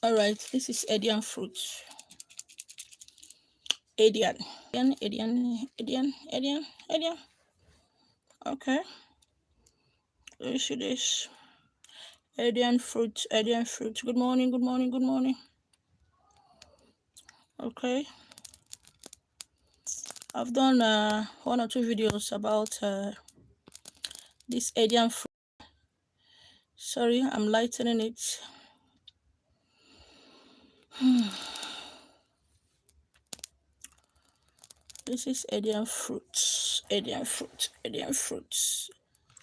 All right, this is Edian fruit. Edian. Okay, let's see this. Edian fruit. Good morning. Okay, I've done one or two videos about this Edian fruit. Sorry, I'm lightening it. This is Edian fruit.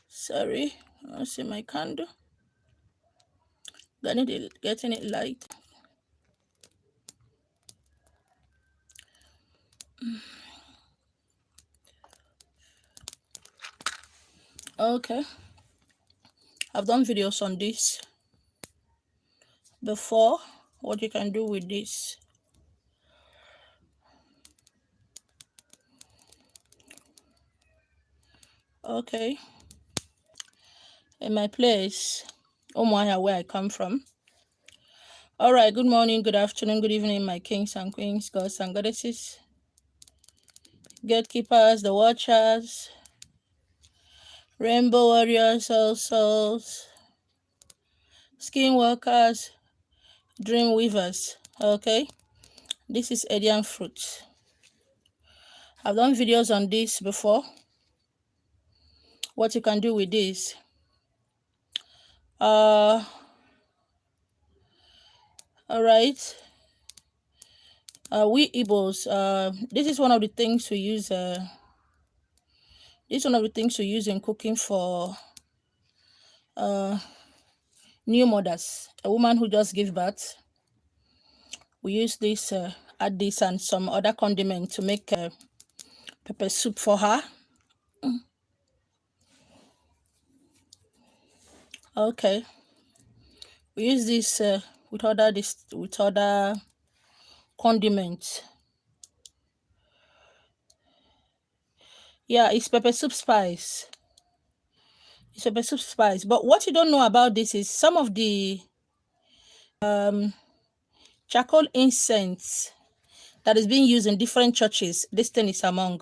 Sorry, I see my candle. Getting it light. Okay, I've done videos on this before. What you can do with this. Okay, in my place, Umuahia, where I come from. All right, good morning, good afternoon, good evening, my kings and queens, gods and goddesses, gatekeepers, the watchers, rainbow warriors, soul souls, skin workers, dream weavers. Okay, this is Edian fruit. I've done videos on this before. What you can do with this. All right. We Igbos, this is one of the things we use. This is one of the things we use in cooking for new mothers. A woman who just gave birth. We use this, add this and some other condiment to make pepper soup for her. Okay. We use this with other condiments. Yeah, it's pepper soup spice. It's pepper soup spice. But what you don't know about this is some of the charcoal incense that is being used in different churches. This thing is among.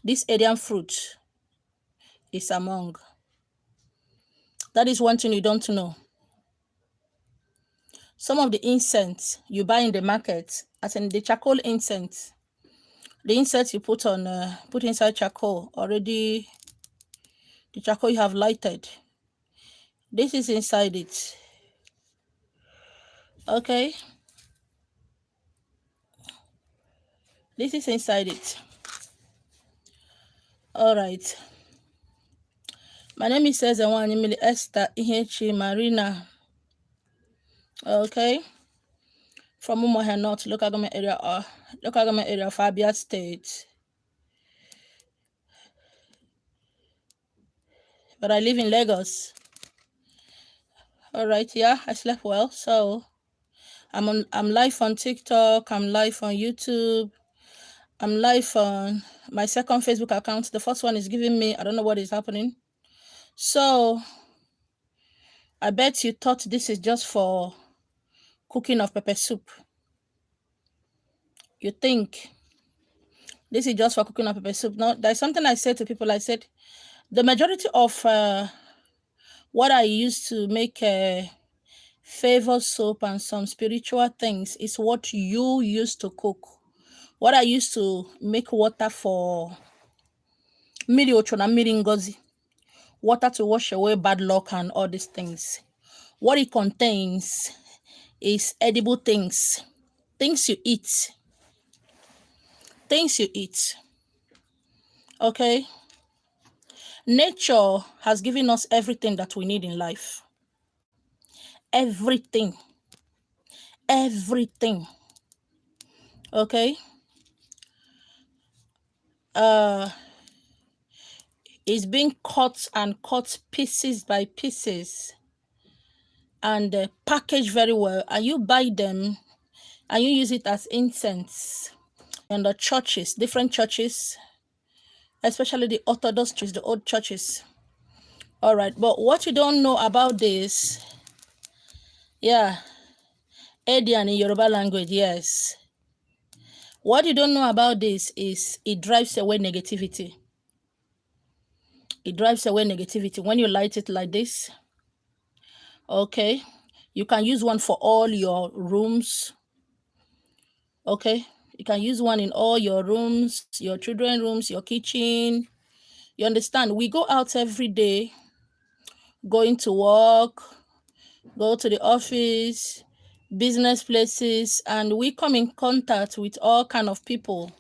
This Edian fruit is among. That is one thing you don't know. Some of the incense you buy in the market, as in the charcoal incense, the incense you put on, put inside charcoal already, the charcoal you have lighted. This is inside it. Okay. This is inside it. All right. My name is Ezewanyi Esther Ihechi Marina. Okay. From Umuahia North, local government area of Abia State. But I live in Lagos. All right, yeah, I slept well. So I'm live on TikTok, I'm live on YouTube, I'm live on my second Facebook account. The first one is giving me, I don't know what is happening. So I bet you thought this is just for cooking of pepper soup. You think this is just for cooking of pepper soup. No, there's something I said to people. I said, the majority of what I use to make favor soap and some spiritual things is what you used to cook. What I used to make water for miri ochona miri ngozi, water to wash away bad luck and all these things. What it contains is edible things you eat. Things you eat. Okay? Nature has given us everything that we need in life. Everything. Okay? It's being cut pieces by pieces and packaged very well, and you buy them and you use it as incense in the churches, different churches, especially the Orthodox churches, the old churches. All right, but what you don't know about this, yeah, Edian in Yoruba language, yes. What you don't know about this is it drives away negativity. It drives away negativity. When you light it like this, okay, you can use one for all your rooms. Okay, you can use one in all your rooms, your children's rooms, your kitchen. You understand? We go out every day, going to work, go to the office, business places, and we come in contact with all kind of people.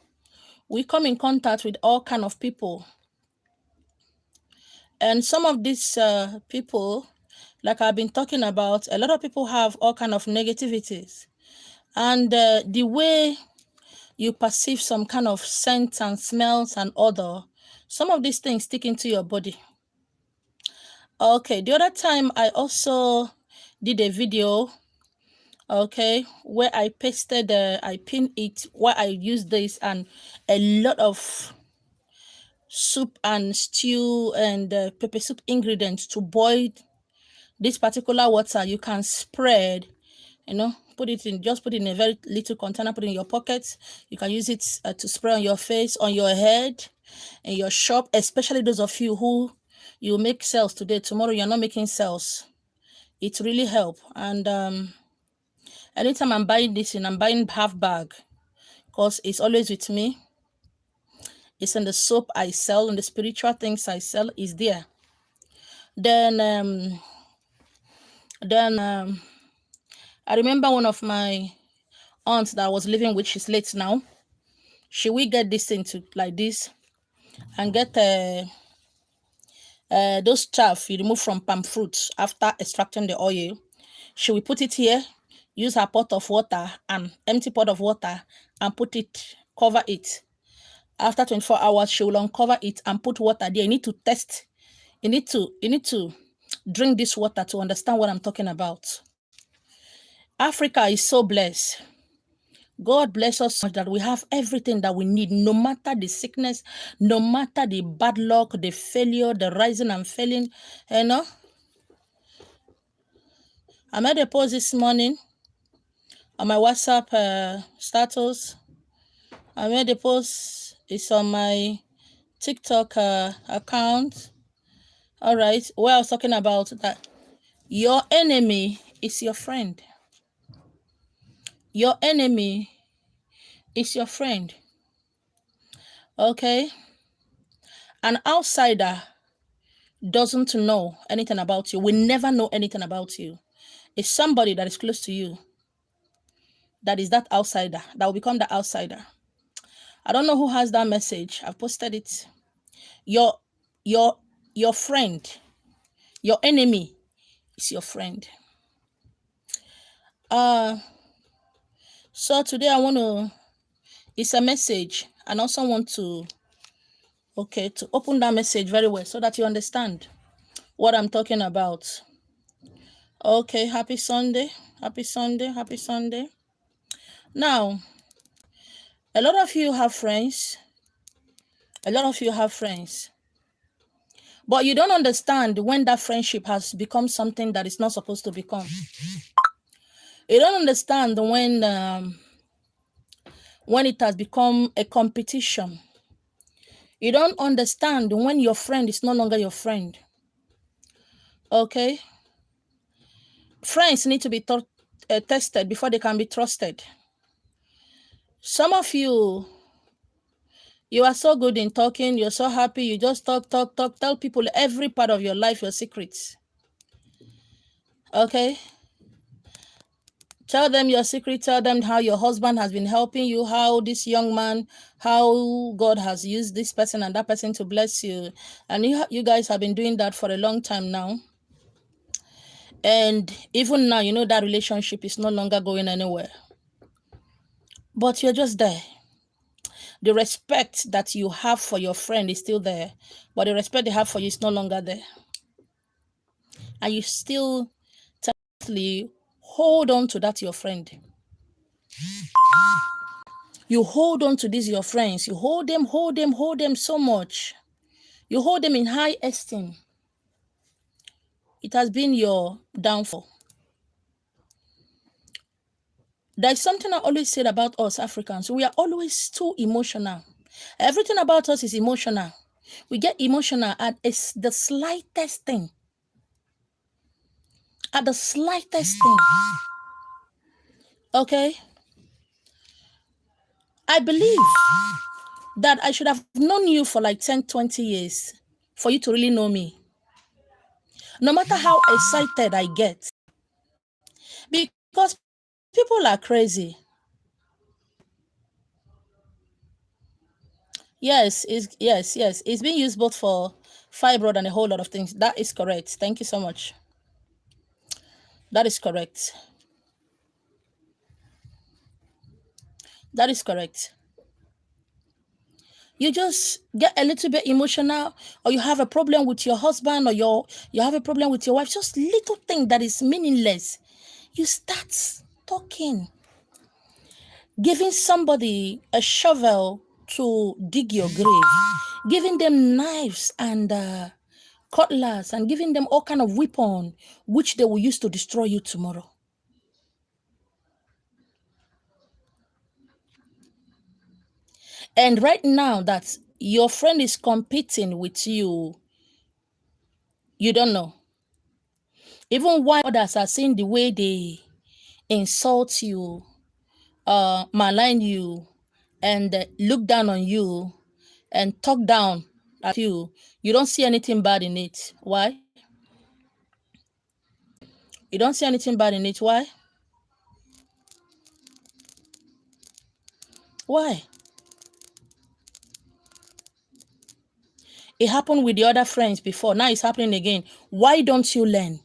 We come in contact with all kind of people. And some of these people, like I've been talking about, a lot of people have all kind of negativities. And the way you perceive some kind of scents and smells and odor, some of these things stick into your body. Okay, the other time I also did a video, okay, where I pasted, I pinned it, where I used this and a lot of soup and stew and pepper soup ingredients to boil this particular water. You can spread, put it in, just put it in a very little container, put it in your pocket. You can use it to spray on your face, on your head, in your shop, especially those of you who you make sales today, tomorrow you're not making sales. It really help. And anytime I'm buying this and I'm buying half bag, because it's always with me. It's in the soap I sell and the spiritual things I sell is there. Then I remember one of my aunts that I was living with, she's late now. She will get this thing to like this and get those chaff you remove from palm fruits after extracting the oil. She will put it here, use her pot of water, and empty pot of water, and put it, cover it. After 24 hours, she will uncover it and put water there. You need to test. You need to drink this water to understand what I'm talking about. Africa is so blessed. God bless us so much that we have everything that we need, no matter the sickness, no matter the bad luck, the failure, the rising and falling. I made a post this morning on my WhatsApp status. I made a post. It's on my TikTok account. All right, where I was talking about that your enemy is your friend. Your enemy is your friend. Okay? An outsider doesn't know anything about you, will never know anything about you. It's somebody that is close to you that is that outsider, that will become the outsider. I don't know who has that message. I've posted it. Your friend, your enemy is your friend. So today I want to, it's a message, and also want to, okay, to open that message very well so that you understand what I'm talking about. Okay, happy Sunday, happy Sunday, happy Sunday. Now, a lot of you have friends. A lot of you have friends. But you don't understand when that friendship has become something that it's not supposed to become. You don't understand when it has become a competition. You don't understand when your friend is no longer your friend. Okay? Friends need to be tested before they can be trusted. Some of you are so good in talking, you're so happy, you just talk, tell people every part of your life, your secrets. Okay? Tell them your secret, tell them how your husband has been helping you, how this young man, how God has used this person and that person to bless you. And you guys have been doing that for a long time now. And even now, that relationship is no longer going anywhere. But you're just there. The respect that you have for your friend is still there, but the respect they have for you is no longer there. And you still tightly hold on to that your friend. You hold on to these your friends. You hold them so much. You hold them in high esteem. It has been your downfall. There's something I always said about us Africans. We are always too emotional. Everything about us is emotional. We get emotional at the slightest thing. At the slightest thing. Okay? I believe that I should have known you for like 10, 20 years for you to really know me. No matter how excited I get. Because people are crazy. Yes. It's being used both for fibroid and a whole lot of things. That is correct. Thank you so much. That is correct. That is correct. You just get a little bit emotional, or you have a problem with your husband, or you have a problem with your wife, just little thing that is meaningless. You start talking, giving somebody a shovel to dig your grave, giving them knives and cutlass, and giving them all kind of weapon which they will use to destroy you tomorrow. And right now that your friend is competing with you, you don't know. Even while others are seeing the way they insult you, malign you, and look down on you, and talk down at you, you don't see anything bad in it. Why? You don't see anything bad in it. Why? Why? It happened with the other friends before. Now it's happening again. Why don't you learn?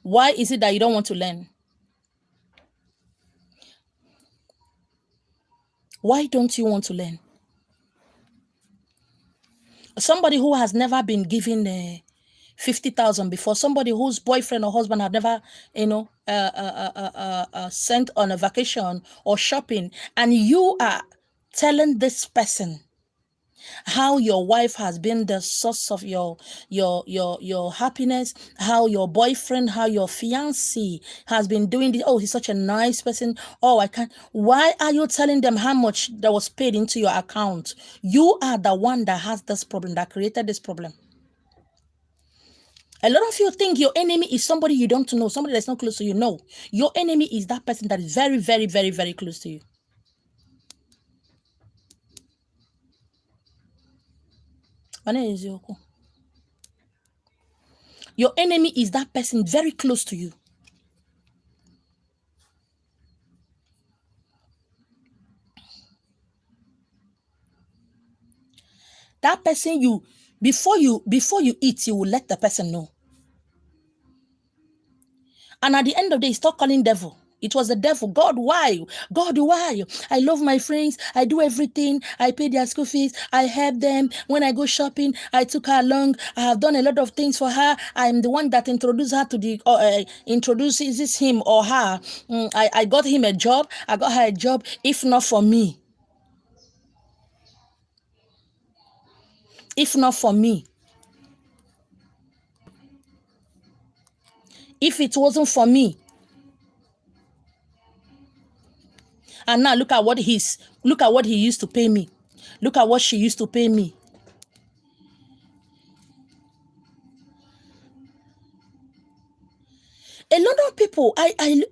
Why is it that you don't want to learn? Why don't you want to learn? Somebody who has never been given 50,000 before, somebody whose boyfriend or husband have never, sent on a vacation or shopping, and you are telling this person how your wife has been the source of your happiness, how your boyfriend, how your fiancé has been doing this. Oh, he's such a nice person. Oh, I can't. Why are you telling them how much that was paid into your account? You are the one that has this problem, that created this problem. A lot of you think your enemy is somebody you don't know, somebody that's not close to you. No, your enemy is that person that is very, very, very, very close to you. Your enemy is that person very close to you. That person before you eat, you will let the person know. And at the end of the day, stop calling devil. It was the devil. God, why? God, why? I love my friends. I do everything. I pay their school fees. I help them. When I go shopping, I took her along. I have done a lot of things for her. I'm the one that introduced her to the, introduces him or her. I got him a job. I got her a job. If not for me. If not for me. If it wasn't for me. And now look at what he used to pay me. Look at what she used to pay me. A lot of people, I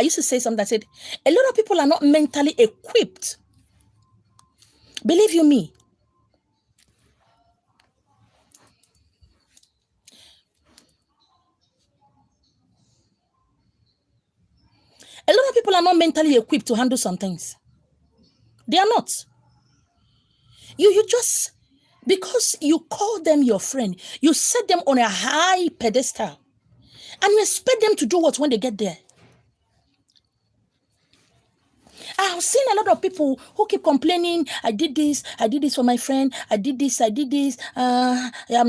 used to say something that said, a lot of people are not mentally equipped. Believe you me. A lot of people are not mentally equipped to handle some things. They are not. You just, because you call them your friend, you set them on a high pedestal, and you expect them to do what when they get there. I've seen a lot of people who keep complaining, I did this for my friend, I did this, I'm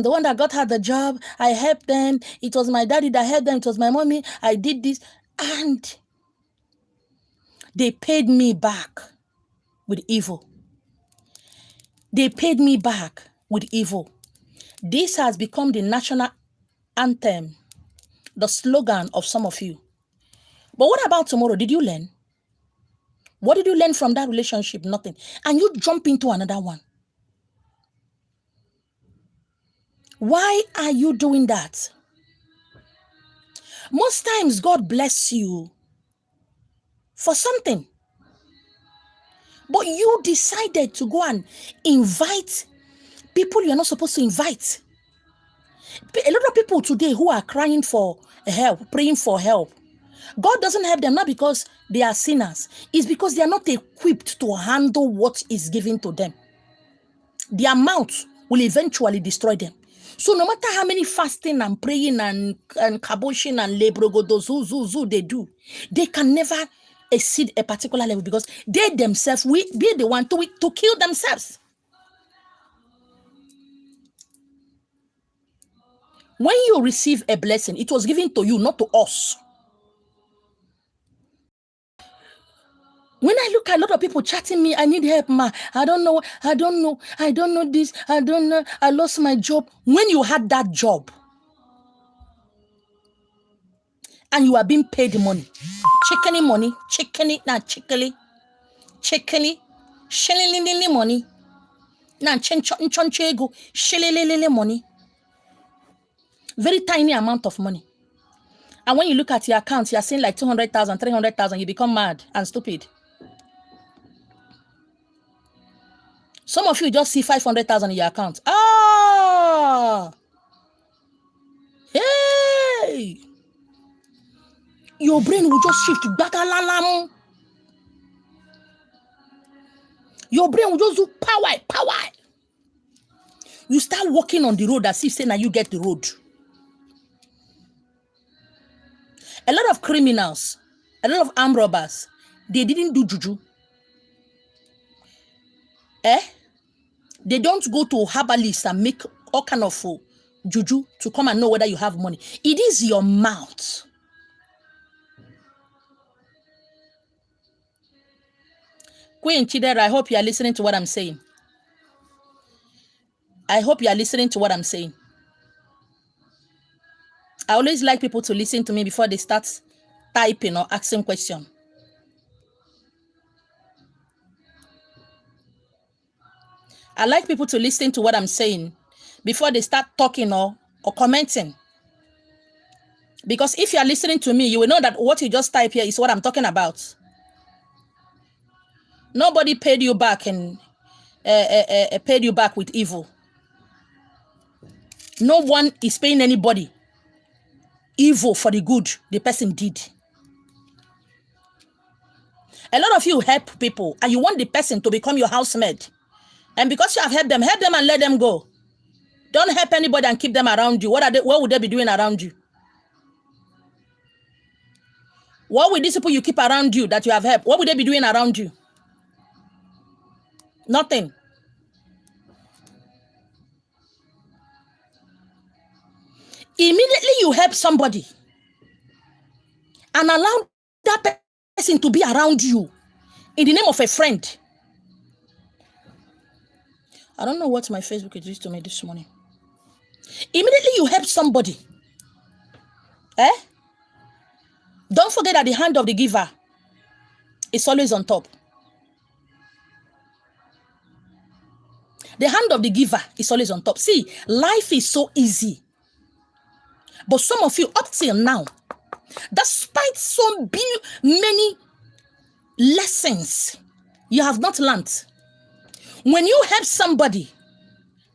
the one that got her the job, I helped them, it was my daddy that helped them, it was my mommy, I did this, and they paid me back with evil. They paid me back with evil. This has become the national anthem, the slogan of some of you. But what about tomorrow? Did you learn? What did you learn from that relationship? Nothing. And you jump into another one. Why are you doing that? Most times God bless you for something, but you decided to go and invite people you're not supposed to invite. A lot of people today who are crying for help, praying for help, God doesn't help them not because they are sinners. It's because they are not equipped to handle what is given to them. Their mouth will eventually destroy them. So no matter how many fasting and praying and kaboshing and lebrogodo they do, they can never exceed a particular level because they themselves will be the one to kill themselves. When you receive a blessing, it was given to you, not to us. When I look at a lot of people chatting me, I need help, ma. I don't know this, I don't know, I lost my job. When you had that job and you are being paid money, chickeny money, chickeny, shillelele money, na chonchego, shillelele money, very tiny amount of money. And when you look at your account, you are seeing like 200,000, 300,000, you become mad and stupid. Some of you just see 500,000 in your account. Hey! Your brain will just shift. Your brain will just do power. You start walking on the road as if saying now you get the road. A lot of criminals, a lot of armed robbers, they didn't do juju. They don't go to herbalists and make all kind of juju to come and know whether you have money. It is your mouth. Queen Chidera, I hope you are listening to what I'm saying. I hope you are listening to what I'm saying. I always like people to listen to me before they start typing or asking questions. I like people to listen to what I'm saying before they start talking or commenting. Because if you are listening to me, you will know that what you just type here is what I'm talking about. Nobody paid you back and paid you back with evil. No one is paying anybody evil for the good the person did. A lot of you help people and you want the person to become your housemaid. And because you have helped them and let them go. Don't help anybody and keep them around you. What would they be doing around you? What will these people you keep around you that you have helped? What would they be doing around you? Nothing. Immediately you help somebody and allow that person to be around you in the name of a friend. I don't know what my Facebook is doing to me this morning. Immediately you help somebody. Don't forget that the hand of the giver is always on top. The hand of the giver is always on top. See, life is so easy. But some of you, up till now, despite so many lessons you have not learned, when you help somebody,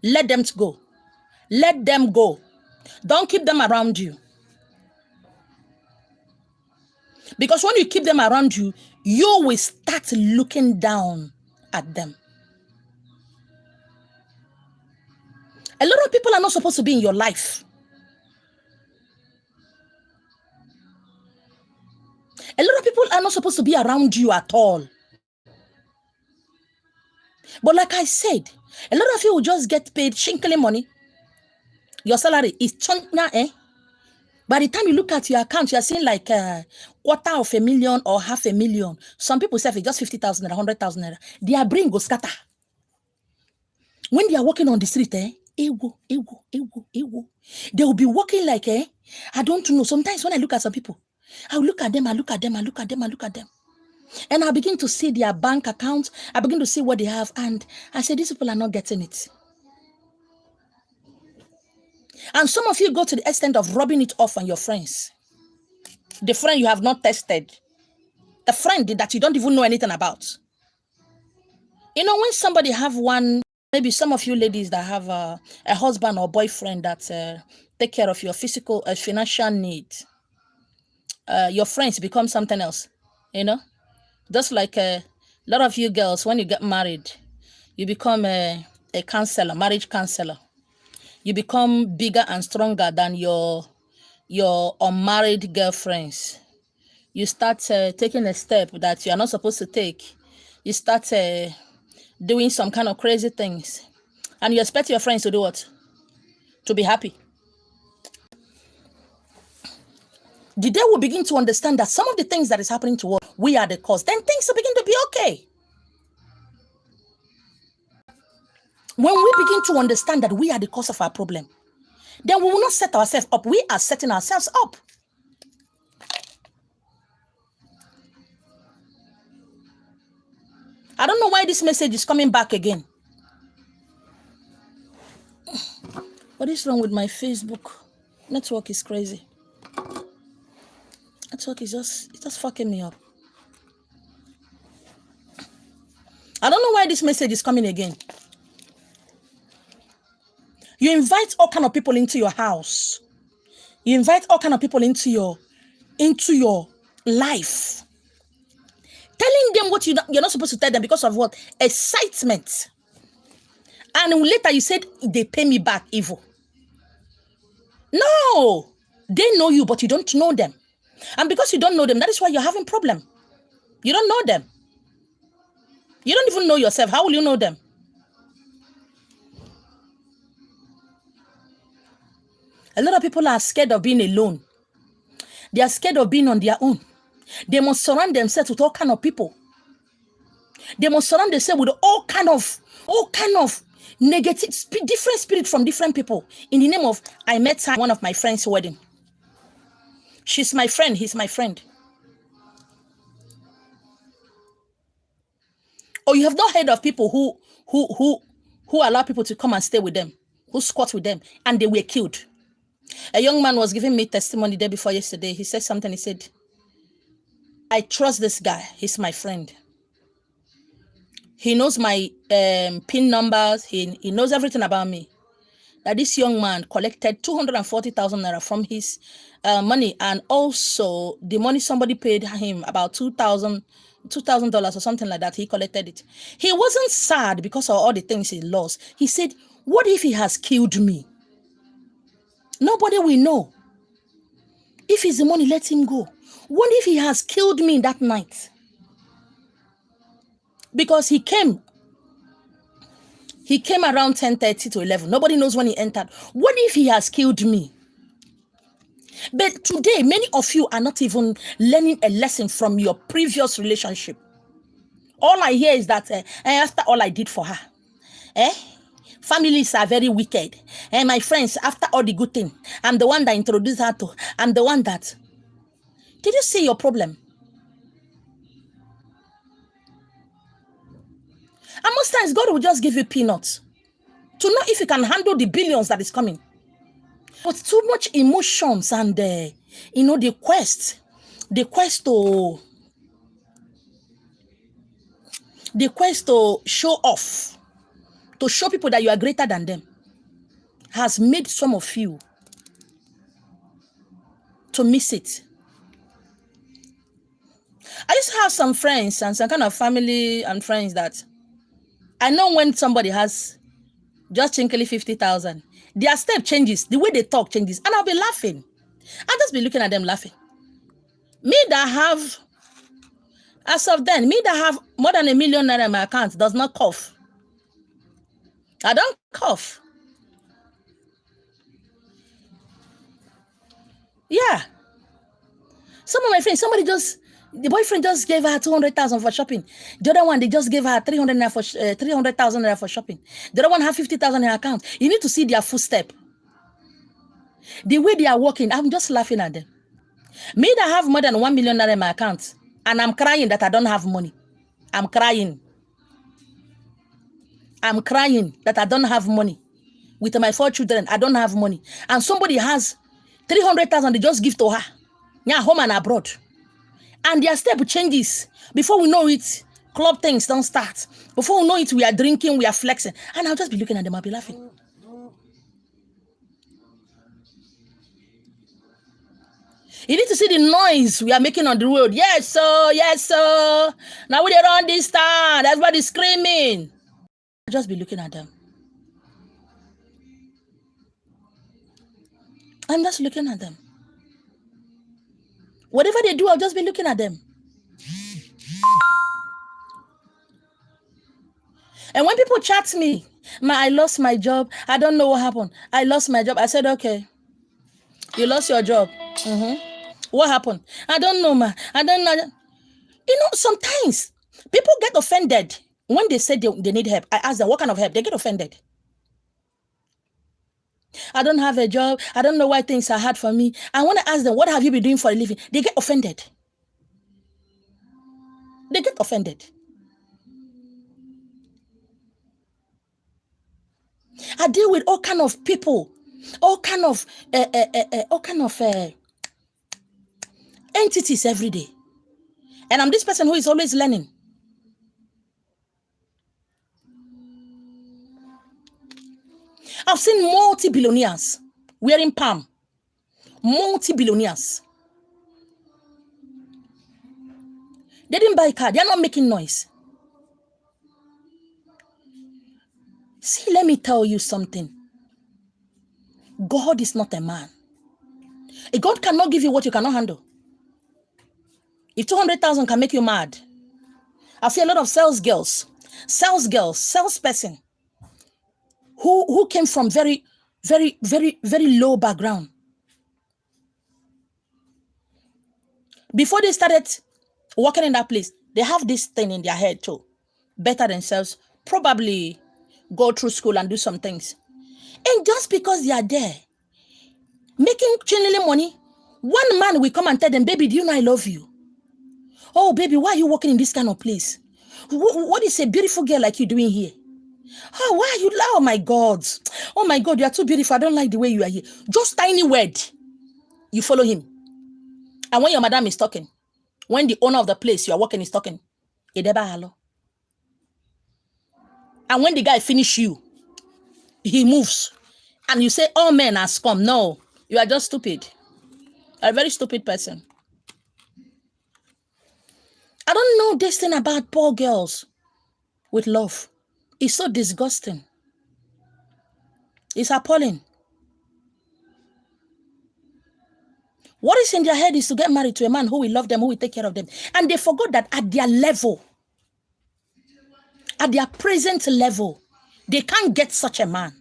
let them go. Let them go. Don't keep them around you. Because when you keep them around you, you will start looking down at them. A lot of people are not supposed to be in your life. A lot of people are not supposed to be around you at all. But like I said, a lot of you will just get paid shinkly money. Your salary is chunna, By the time you look at your account, you are seeing like $250,000 or $500,000. Some people say it's just 50,000 or 100,000. Their brain goes scatter. When they are walking on the street, they will be walking like, I don't know. Sometimes when I look at some people, I'll look at them, I look at them, I look at them, I look at them. And I begin to see their bank accounts. I begin to see what they have. And I say, these people are not getting it. And some of you go to the extent of rubbing it off on your friends. The friend you have not tested. The friend that you don't even know anything about. You know, when somebody have one, maybe some of you ladies that have a husband or boyfriend that take care of your physical, financial needs, your friends become something else, you know? Just like a lot of you girls, when you get married, you become a counselor, marriage counselor. You become bigger and stronger than your unmarried girlfriends. You start taking a step that you are not supposed to take. You start doing some kind of crazy things. And you expect your friends to do what? To be happy. The day we begin to understand that some of the things that is happening to us, we are the cause, then things will begin to be okay. When we begin to understand that we are the cause of our problem, then we will not set ourselves up. We are setting ourselves up. I don't know why this message is coming back again. What is wrong with my Facebook? Network is crazy. Network is just fucking me up. I don't know why this message is coming again. You invite all kind of people into your house. You invite all kind of people into your life. Telling them what you're not supposed to tell them because of what? Excitement. And later you said, they pay me back evil. No. They know you, but you don't know them. And because you don't know them, that is why you're having problem. You don't know them. You don't even know yourself. How will you know them? A lot of people are scared of being alone. They are scared of being on their own. They must surround themselves with all kind of people. They must surround themselves with all kind of negative, different spirit from different people. In the name of, I met her at one of my friend's wedding. She's my friend. He's my friend. Or you have not heard of people who allow people to come and stay with them, who squat with them, and they were killed. A young man was giving me testimony the day before yesterday. He said something. He said, I trust this guy. He's my friend. He knows my PIN numbers. He knows everything about me. That this young man collected 240,000 naira from his money, and also the money somebody paid him, about $2,000 or something like that. He collected it. He wasn't sad because of all the things he lost. He said, what if he has killed me? Nobody will know. If it's the money, let him go. What if he has killed me that night? Because he came around 10:30 to 11. Nobody knows when he entered. What if he has killed me? But today, many of you are not even learning a lesson from your previous relationship. All I hear is that after all I did for her, families are very wicked. And my friends, after all the good thing, I'm the one that introduced her to. I'm the one that. Did you see your problem? And most times, God will just give you peanuts to know if you can handle the billions that is coming. But too much emotions and, the quest to show off, to show people that you are greater than them, has made some of you to miss it. I used to have some friends and some kind of family and friends that I know when somebody has just chinkily 50,000, their step changes, the way they talk changes, and I'll be laughing. I'll just be looking at them laughing. Me that have, as of then, me that have more than 1 million naira in my account does not cough. I don't cough. Yeah. Some of my friends, the boyfriend just gave her 200,000 for shopping. The other one, they just gave her 300,000 naira for shopping. The other one have 50,000 in her account. You need to see their footstep. The way they are walking, I'm just laughing at them. Me that have more than 1 million naira in my account, and I'm crying that I don't have money. I'm crying. I'm crying that I don't have money. With my 4 children, I don't have money. And somebody has 300,000 they just give to her. Yeah, home and abroad. And their step changes. Before we know it, club things don't start. Before we know it, we are drinking, we are flexing. And I'll just be looking at them, I'll be laughing. You need to see the noise we are making on the road. Yes, sir. Yes, sir. Now we are on this town. Everybody's screaming. I'll just be looking at them. I'm just looking at them. Whatever they do, I'll just be looking at them. And when people chat me, I lost my job. I don't know what happened. I lost my job. I said, okay, you lost your job. What happened? I don't know, ma. I don't know. Sometimes people get offended when they say they need help. I ask them, what kind of help? They get offended. I don't have a job. I don't know why things are hard for me. I want to ask them, what have you been doing for a living? They get offended. They get offended. I deal with all kind of people, all kind of entities every day. And I'm this person who is always learning. I've seen multi-billionaires wearing palm. Multi-billionaires. They didn't buy a car. They're not making noise. See, let me tell you something. God is not a man. A God cannot give you what you cannot handle. If 200,000 can make you mad, I see a lot of salesperson who came from very, very, very, very low background. Before they started working in that place, they have this thing in their head too. Better themselves, probably go through school and do some things. And just because they are there, making channeling money, one man will come and tell them, baby, do you know I love you? Oh, baby, why are you working in this kind of place? What is a beautiful girl like you doing here? Oh, why are you? Oh my God. Oh my God, you are too beautiful. I don't like the way you are here. Just tiny word. You follow him. And when your madam is talking, when the owner of the place you are working is talking, and when the guy finish you, he moves. And you say, all men are scum. No, you are just stupid. A very stupid person. I don't know this thing about poor girls with love. It's so disgusting. It's appalling. What is in their head is to get married to a man who will love them, who will take care of them. And they forgot that at their level, at their present level, they can't get such a man.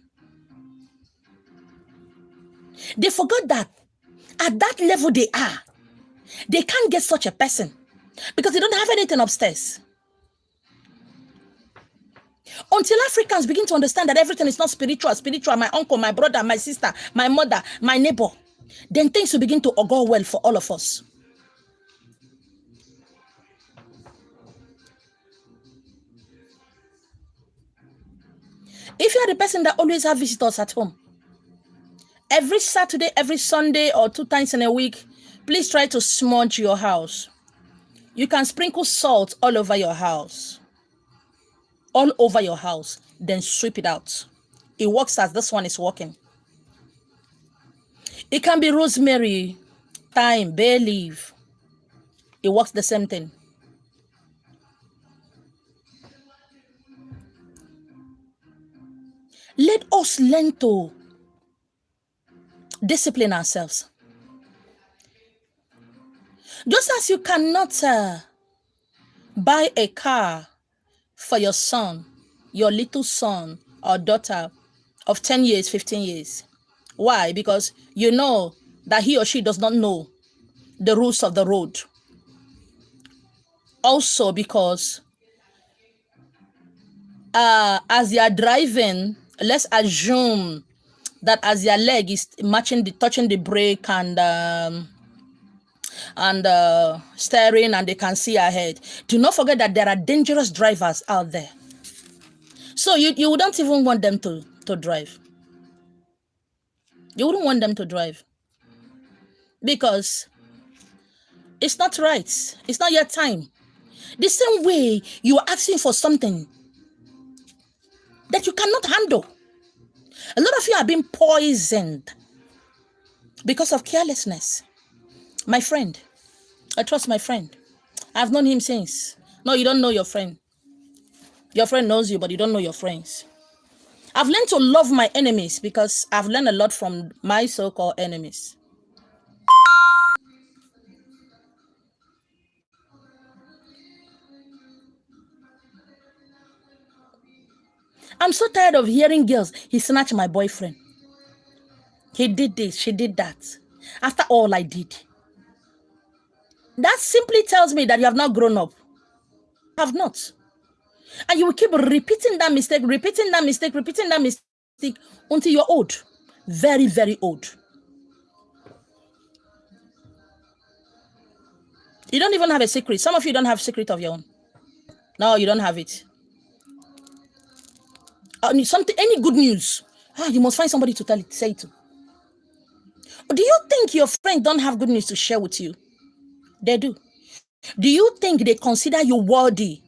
They forgot that at that level they are, they can't get such a person because they don't have anything upstairs. Until Africans begin to understand that everything is not spiritual, my uncle, my brother, my sister, my mother, my neighbor, then things will begin to go well for all of us. If you are the person that always have visitors at home, every Saturday, every Sunday, or 2 times in a week, please try to smudge your house. You can sprinkle salt all over your house. All over your house. Then sweep it out. It works as this one is working. It can be rosemary, thyme, bay leaf. It works the same thing. Let us learn to discipline ourselves. Just as you cannot buy a car for your son, your little son or daughter of 10 years, 15 years. Why? Because you know that he or she does not know the rules of the road. Also because as you are driving, let's assume that as your leg is touching the brake and and steering, and they can see ahead. Do not forget that there are dangerous drivers out there. So you wouldn't even want them to drive. You wouldn't want them to drive because it's not right. It's not your time. The same way you are asking for something that you cannot handle. A lot of you are being poisoned because of carelessness. My friend, I trust my friend. I've known him since. No, you don't know your friend. Your friend knows you, but you don't know your friends. I've learned to love my enemies because I've learned a lot from my so-called enemies. I'm so tired of hearing girls. He snatched my boyfriend. He did this, she did that. After all I did. That simply tells me that you have not grown up. Have not. And you will keep repeating that mistake, repeating that mistake, repeating that mistake until you're old. Very, very old. You don't even have a secret. Some of you don't have secret of your own. No, you don't have it. Something, any good news, you must find somebody to tell it, say it to. Do you think your friends don't have good news to share with you? They do. Do you think they consider you worthy?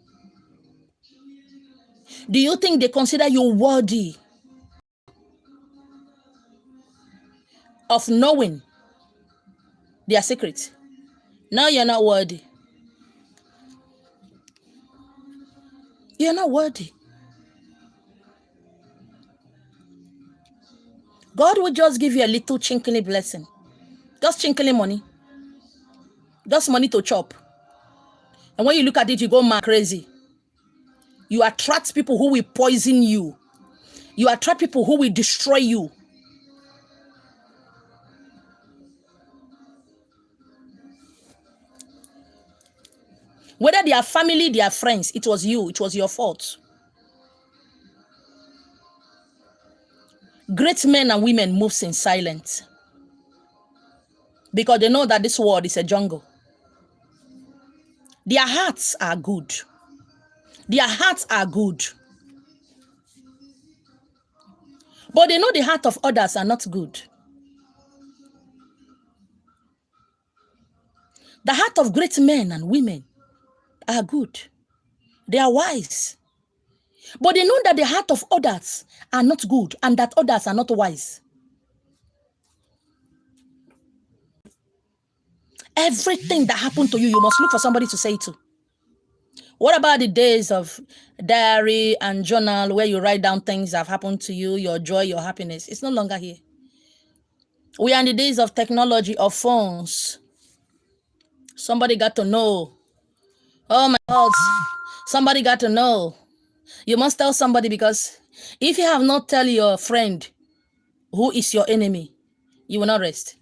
Do you think they consider you worthy of knowing their secrets? No, you're not worthy. You're not worthy. God will just give you a little chinkly blessing. Just chinkly money. Just money to chop. And when you look at it, you go mad crazy. You attract people who will poison you. You attract people who will destroy you. Whether they are family, they are friends, it was you. It was your fault. Great men and women move in silence because they know that this world is a jungle. Their hearts are good. Their hearts are good. But they know the heart of others are not good. The heart of great men and women are good. They are wise. But they know that the heart of others are not good and that others are not wise. Everything that happened to you, you must look for somebody to say it to. What about the days of diary and journal where you write down things that have happened to you, your joy, your happiness? It's no longer here. We are in the days of technology, of phones. Somebody got to know. Oh my God. Somebody got to know. You must tell somebody, because if you have not tell your friend who is your enemy, you will not rest.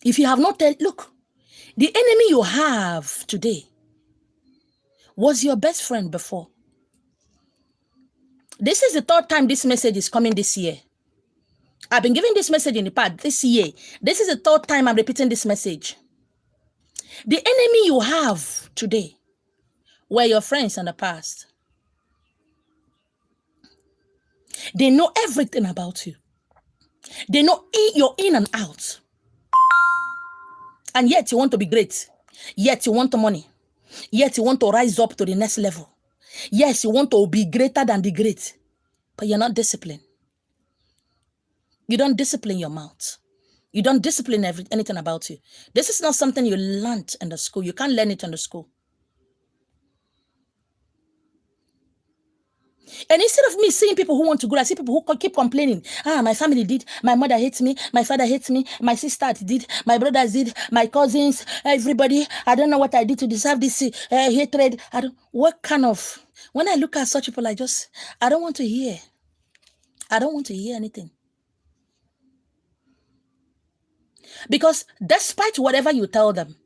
If you have not tell, look, the enemy you have today was your best friend before. This is the third time this message is coming this year. I've been giving this message in the past this year. This is the third time I'm repeating this message. The enemy you have today were your friends in the past. They know everything about you. They know you're in and out. And yet you want to be great. Yet you want the money. Yet you want to rise up to the next level. Yes, you want to be greater than the great. But you're not disciplined. You don't discipline your mouth. You don't discipline anything about you. This is not something you learned in the school. You can't learn it in the school. And instead of me seeing people who want to grow, I see people who keep complaining. My family did. My mother hates me. My father hates me. My sister did. My brothers did. My cousins. Everybody. I don't know what I did to deserve this hatred. What kind of... When I look at such people, I don't want to hear. I don't want to hear anything. Because despite whatever you tell them,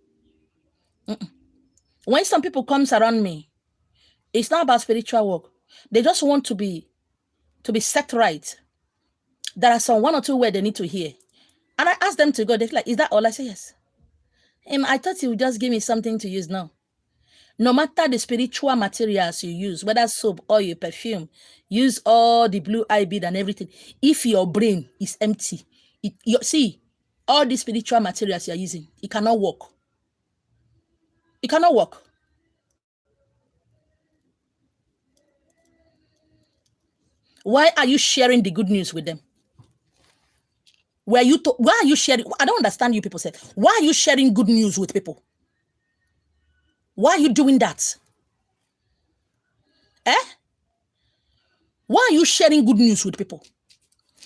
when some people comes around me, it's not about spiritual work. They just want to be set right. There are some one or two words they need to hear. And I asked them to go. They're like, is that all? I say, yes. I thought you would just give me something to use now. No matter the spiritual materials you use, whether soap, oil, perfume, use all the blue eye bead and everything. If your brain is empty, see, all the spiritual materials you're using, it cannot work. It cannot work. Why are you sharing the good news with them? Why are you sharing? I don't understand you people say. Why are you sharing good news with people? Why are you doing that? Eh? Why are you sharing good news with people?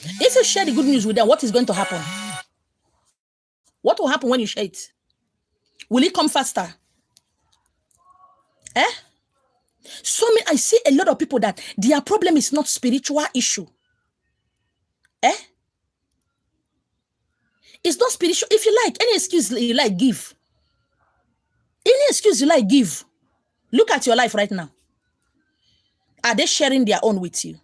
If you share the good news with them, what is going to happen? What will happen when you share it? Will it come faster? Eh? I see a lot of people that their problem is not spiritual issue. Eh? It's not spiritual. If you like, any excuse you like, give. Any excuse you like, give. Look at your life right now. Are they sharing their own with you?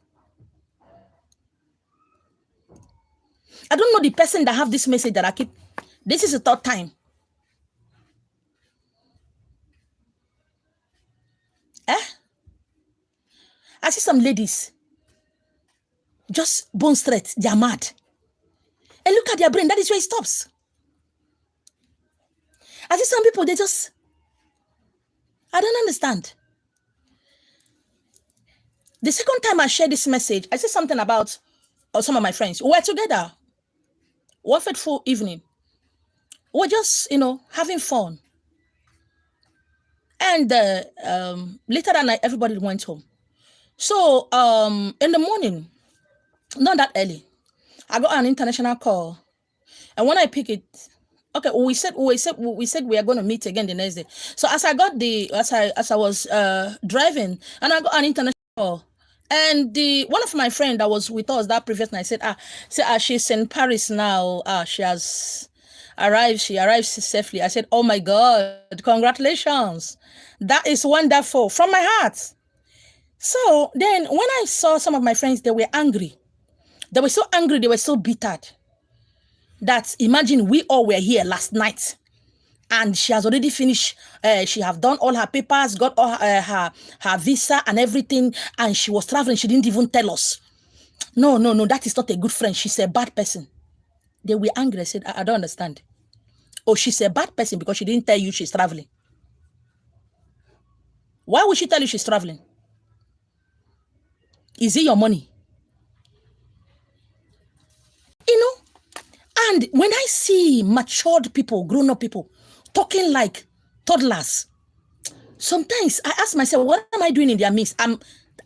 I don't know the person that have this message that I keep. This is the third time. Eh? I see some ladies just bone straight. They are mad. And look at their brain. That is where it stops. I see some people, I don't understand. The second time I shared this message, I said something about some of my friends. We were together. One fateful evening. We were just, having fun. And later that night, everybody went home. So in the morning, not that early, I got an international call. And when I pick it, okay, we said we are going to meet again the next day. So as I was driving, and I got an international call, and one of my friend that was with us that previous night said, she's in Paris now. She has arrived. She arrived safely. I said, oh my God, congratulations! That is wonderful from my heart. So then, when I saw some of my friends, they were angry. They were so angry. They were so bittered. That imagine we all were here last night and she has already finished. She have done all her papers, got all her visa and everything, and she was traveling. She didn't even tell us. No, that is not a good friend. She's a bad person. They were angry. I said, I don't understand. Oh, she's a bad person because she didn't tell you she's traveling. Why would she tell you she's traveling? Is it your money? And when I see matured people, grown-up people, talking like toddlers, sometimes I ask myself, what am I doing in their midst?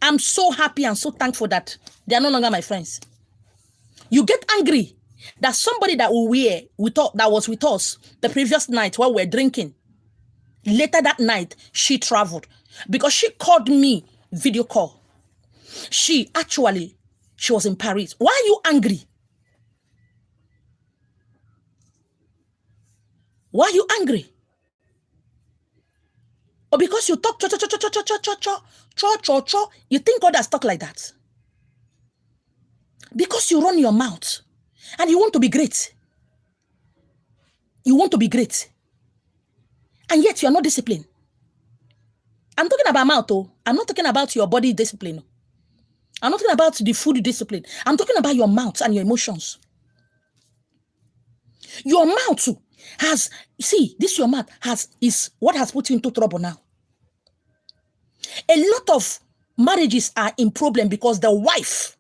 I'm so happy and so thankful that they are no longer my friends. You get angry that somebody that that was with us the previous night while we were drinking, later that night, she traveled because she called me video call. She was in Paris. Why are you angry? Why are you angry? Or because you talk you think others talk like that? Because you run your mouth and you want to be great. You want to be great. And yet you are not disciplined. I'm talking about mouth, oh. I'm not talking about your body discipline. I'm not talking about the food discipline. I'm talking about your mouth and your emotions. Your mouth your mouth is what has put you into trouble now. A lot of marriages are in problem because the wife,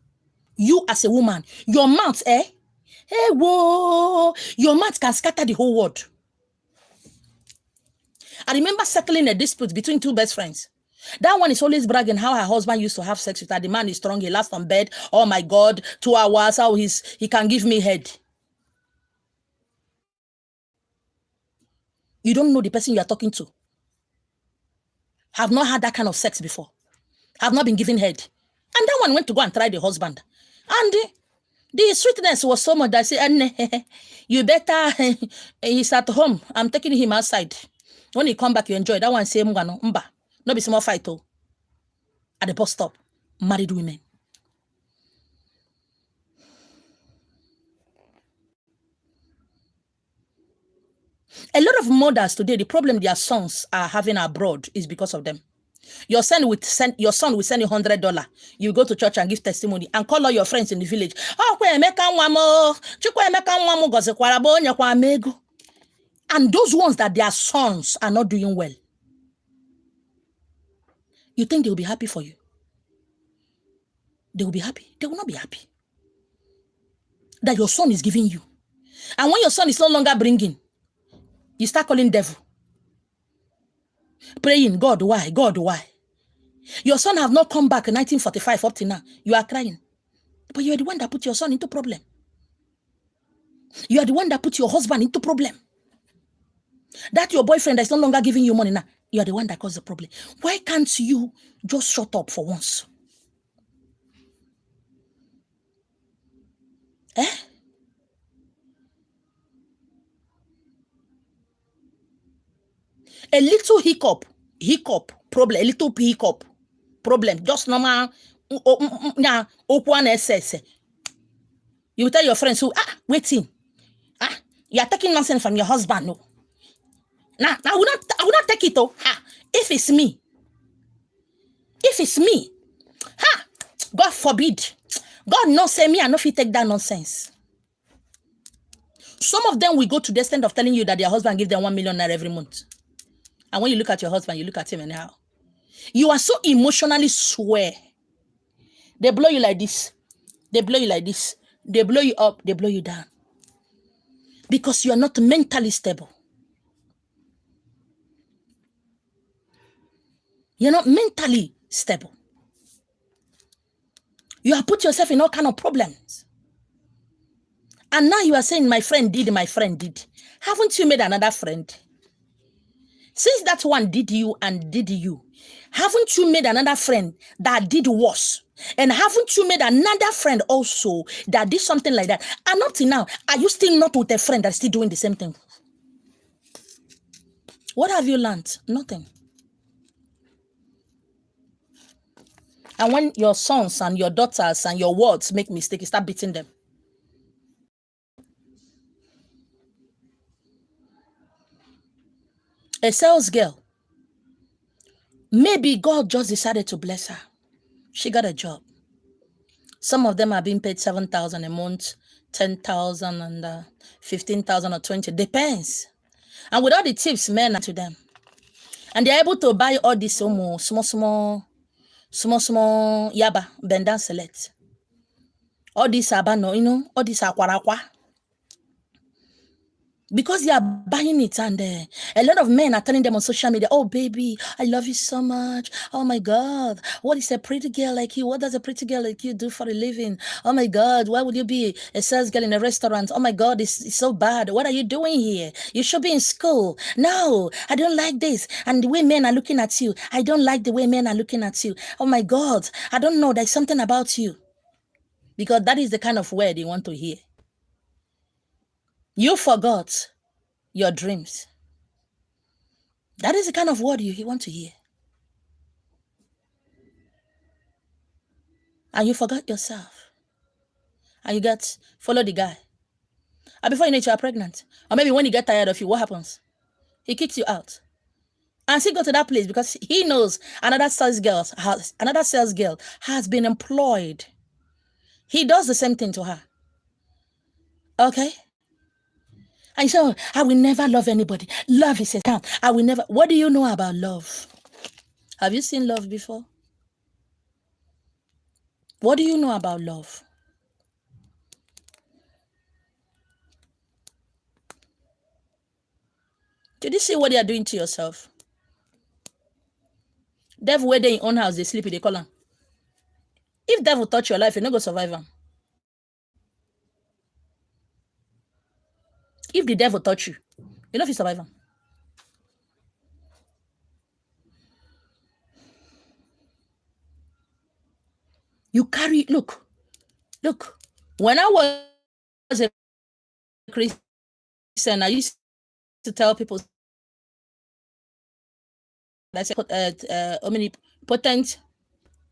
you as a woman, your mouth, your mouth can scatter the whole world. I remember settling a dispute between two best friends. That one is always bragging how her husband used to have sex with her. The man is strong. He lasts on bed. Oh my God, 2 hours. How he can give me head. You don't know the person you are talking to. Have not had that kind of sex before. Have not been given head. And that one went to go and try the husband. And the sweetness was so much that I said, you better, he's at home. I'm taking him outside. When he come back, you enjoy. That one say, mba. No be small fight, oh. At the bus stop. Married women. A lot of mothers today, the problem their sons are having abroad is because of them. Your son will send you $100. You go to church and give testimony and call all your friends in the village. And those ones that their sons are not doing well, you think they will be happy for you? They will be happy. They will not be happy that your son is giving you. And when your son is no longer bringing, you start calling devil. Praying, God, why? God, why? Your son have not come back in 1945 up to now. You are crying. But you are the one that put your son into problem. You are the one that put your husband into problem. That your boyfriend is no longer giving you money now. You are the one that caused the problem. Why can't you just shut up for once? A little hiccup, problem, a little hiccup, problem, just normal, you tell your friends who, waiting, you are taking nonsense from your husband, no. Now, I will not take it, oh, if it's me, God forbid, God no say me, I no fit take that nonsense. Some of them will go to the extent of telling you that their husband gives them 1 million naira every month. And when you look at your husband, you look at him anyhow. You are so emotionally swear. They blow you like this. They blow you like this. They blow you up. They blow you down. Because you are not mentally stable. You're not mentally stable. You have put yourself in all kind of problems. And now you are saying, my friend did. Haven't you made another friend? Since that one did you, haven't you made another friend that did worse? And haven't you made another friend also that did something like that? And up to now, are you still not with a friend that's still doing the same thing? What have you learned? Nothing. And when your sons and your daughters and your words make mistakes, you start beating them. A sales girl, maybe God just decided to bless her. She got a job. Some of them are being paid 7,000 a month, 10,000 and 15,000 or 20, depends. And with all the tips, men are to them. And they're able to buy all this small yaba, benda select. All this abano, all this aquarakwa. Because they are buying it, and a lot of men are telling them on social media, oh baby, I love you so much. Oh my God, what is a pretty girl like you? What does a pretty girl like you do for a living? Oh my God, why would you be a sales girl in a restaurant? Oh my God, it's so bad. What are you doing here? You should be in school. No, I don't like this. And the way men are looking at you, I don't like the way men are looking at you. Oh my God, I don't know, there's something about you. Because that is the kind of word you want to hear. You forgot your dreams. That is the kind of word you want to hear. And you forgot yourself. And you follow the guy. And before you know it, you are pregnant. Or maybe when he gets tired of you, what happens? He kicks you out. And still go to that place because he knows another sales girl has been employed. He does the same thing to her. Okay? And so, I will never love anybody. Love is a scam. I will never. What do you know about love? Have you seen love before? What do you know about love? Did you see what they are doing to yourself? Devil, where they in own house, they sleep, they call them. If devil touch your life, you're not going to survive them. If the devil touch you, you know if you survive them. You carry, look. When I was a Christian, I used to tell people that I said, omnipotent,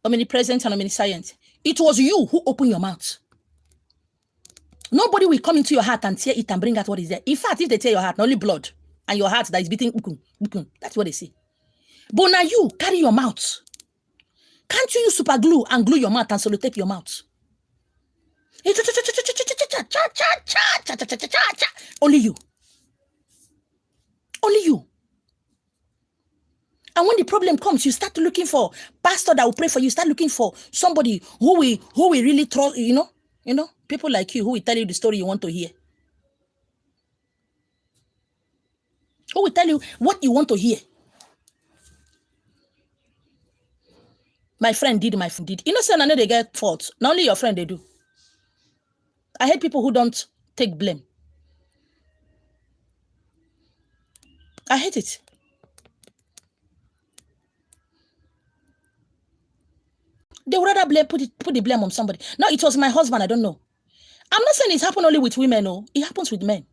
omnipresent, and omniscient. It was you who opened your mouth. Nobody will come into your heart and tear it and bring out what is there. In fact, if they tear your heart, only blood. and your heart that is beating. Bukum, bukum. That's what they say. But now you carry your mouth. Can't you use super glue and glue your mouth and sellotape your mouth? Only you. Only you. And when the problem comes, you start looking for pastor that will pray for you. Start looking for somebody who will really trust, you know, people like you who will tell you the story you want to hear. Who will tell you what you want to hear. My friend did, my friend did. You know, son, I know they get faults. Not only your friend, they do. I hate people who don't take blame. I hate it. They would rather blame, put the blame on somebody. No, it was my husband. I don't know. I'm not saying it happens only with women. No, it happens with men.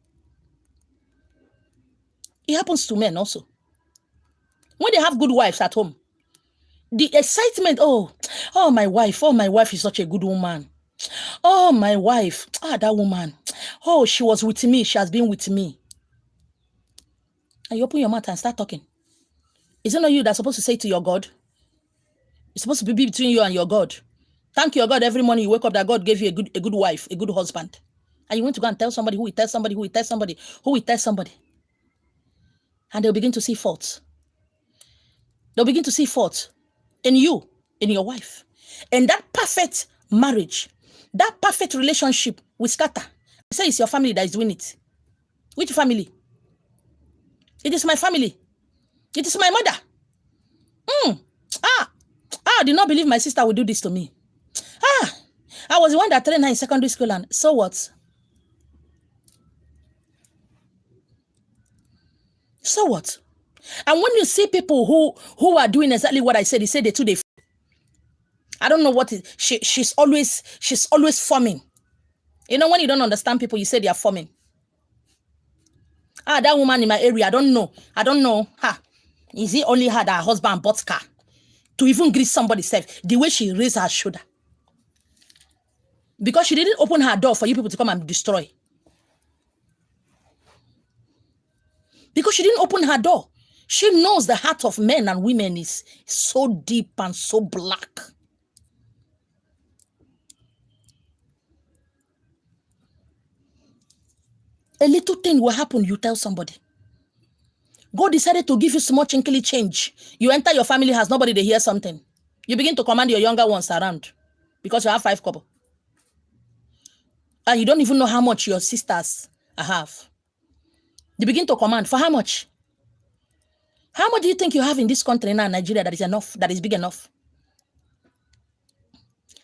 It happens to men also. When they have good wives at home, the excitement, oh, my wife is such a good woman. Oh, my wife, that woman. Oh, she was with me. She has been with me. And you open your mouth and start talking. Is it not you that's supposed to say to your God? It's supposed to be between you and your God. Thank your God every morning you wake up that God gave you a good wife, a good husband. And you want to go and tell somebody who will tell somebody, who will tell somebody, who will tell somebody. And they'll begin to see faults. They'll begin to see faults in you, in your wife. And that perfect marriage, that perfect relationship will scatter. I say it's your family that is doing it. Which family? It is my family. It is my mother. I did not believe my sister would do this to me. I was the one that trained her in secondary school, and so what? So what? And when you see people who are doing exactly what I said, they say they too they. I don't know what it. She's always forming. You know, when you don't understand people, you say they are forming. That woman in my area, I don't know. Is it only her that her husband bought car to even greet somebody self? The way she raised her shoulder. Because she didn't open her door for you people to come and destroy. Because she didn't open her door. She knows the heart of men and women is so deep and so black. A little thing will happen, you tell somebody. God decided to give you small chinkly change. You enter your family house, nobody they hear something. You begin to command your younger ones around because you have 5 couple. And you don't even know how much your sisters have. You begin to command. For how much? How much do you think you have in this country now, Nigeria, that is enough, that is big enough?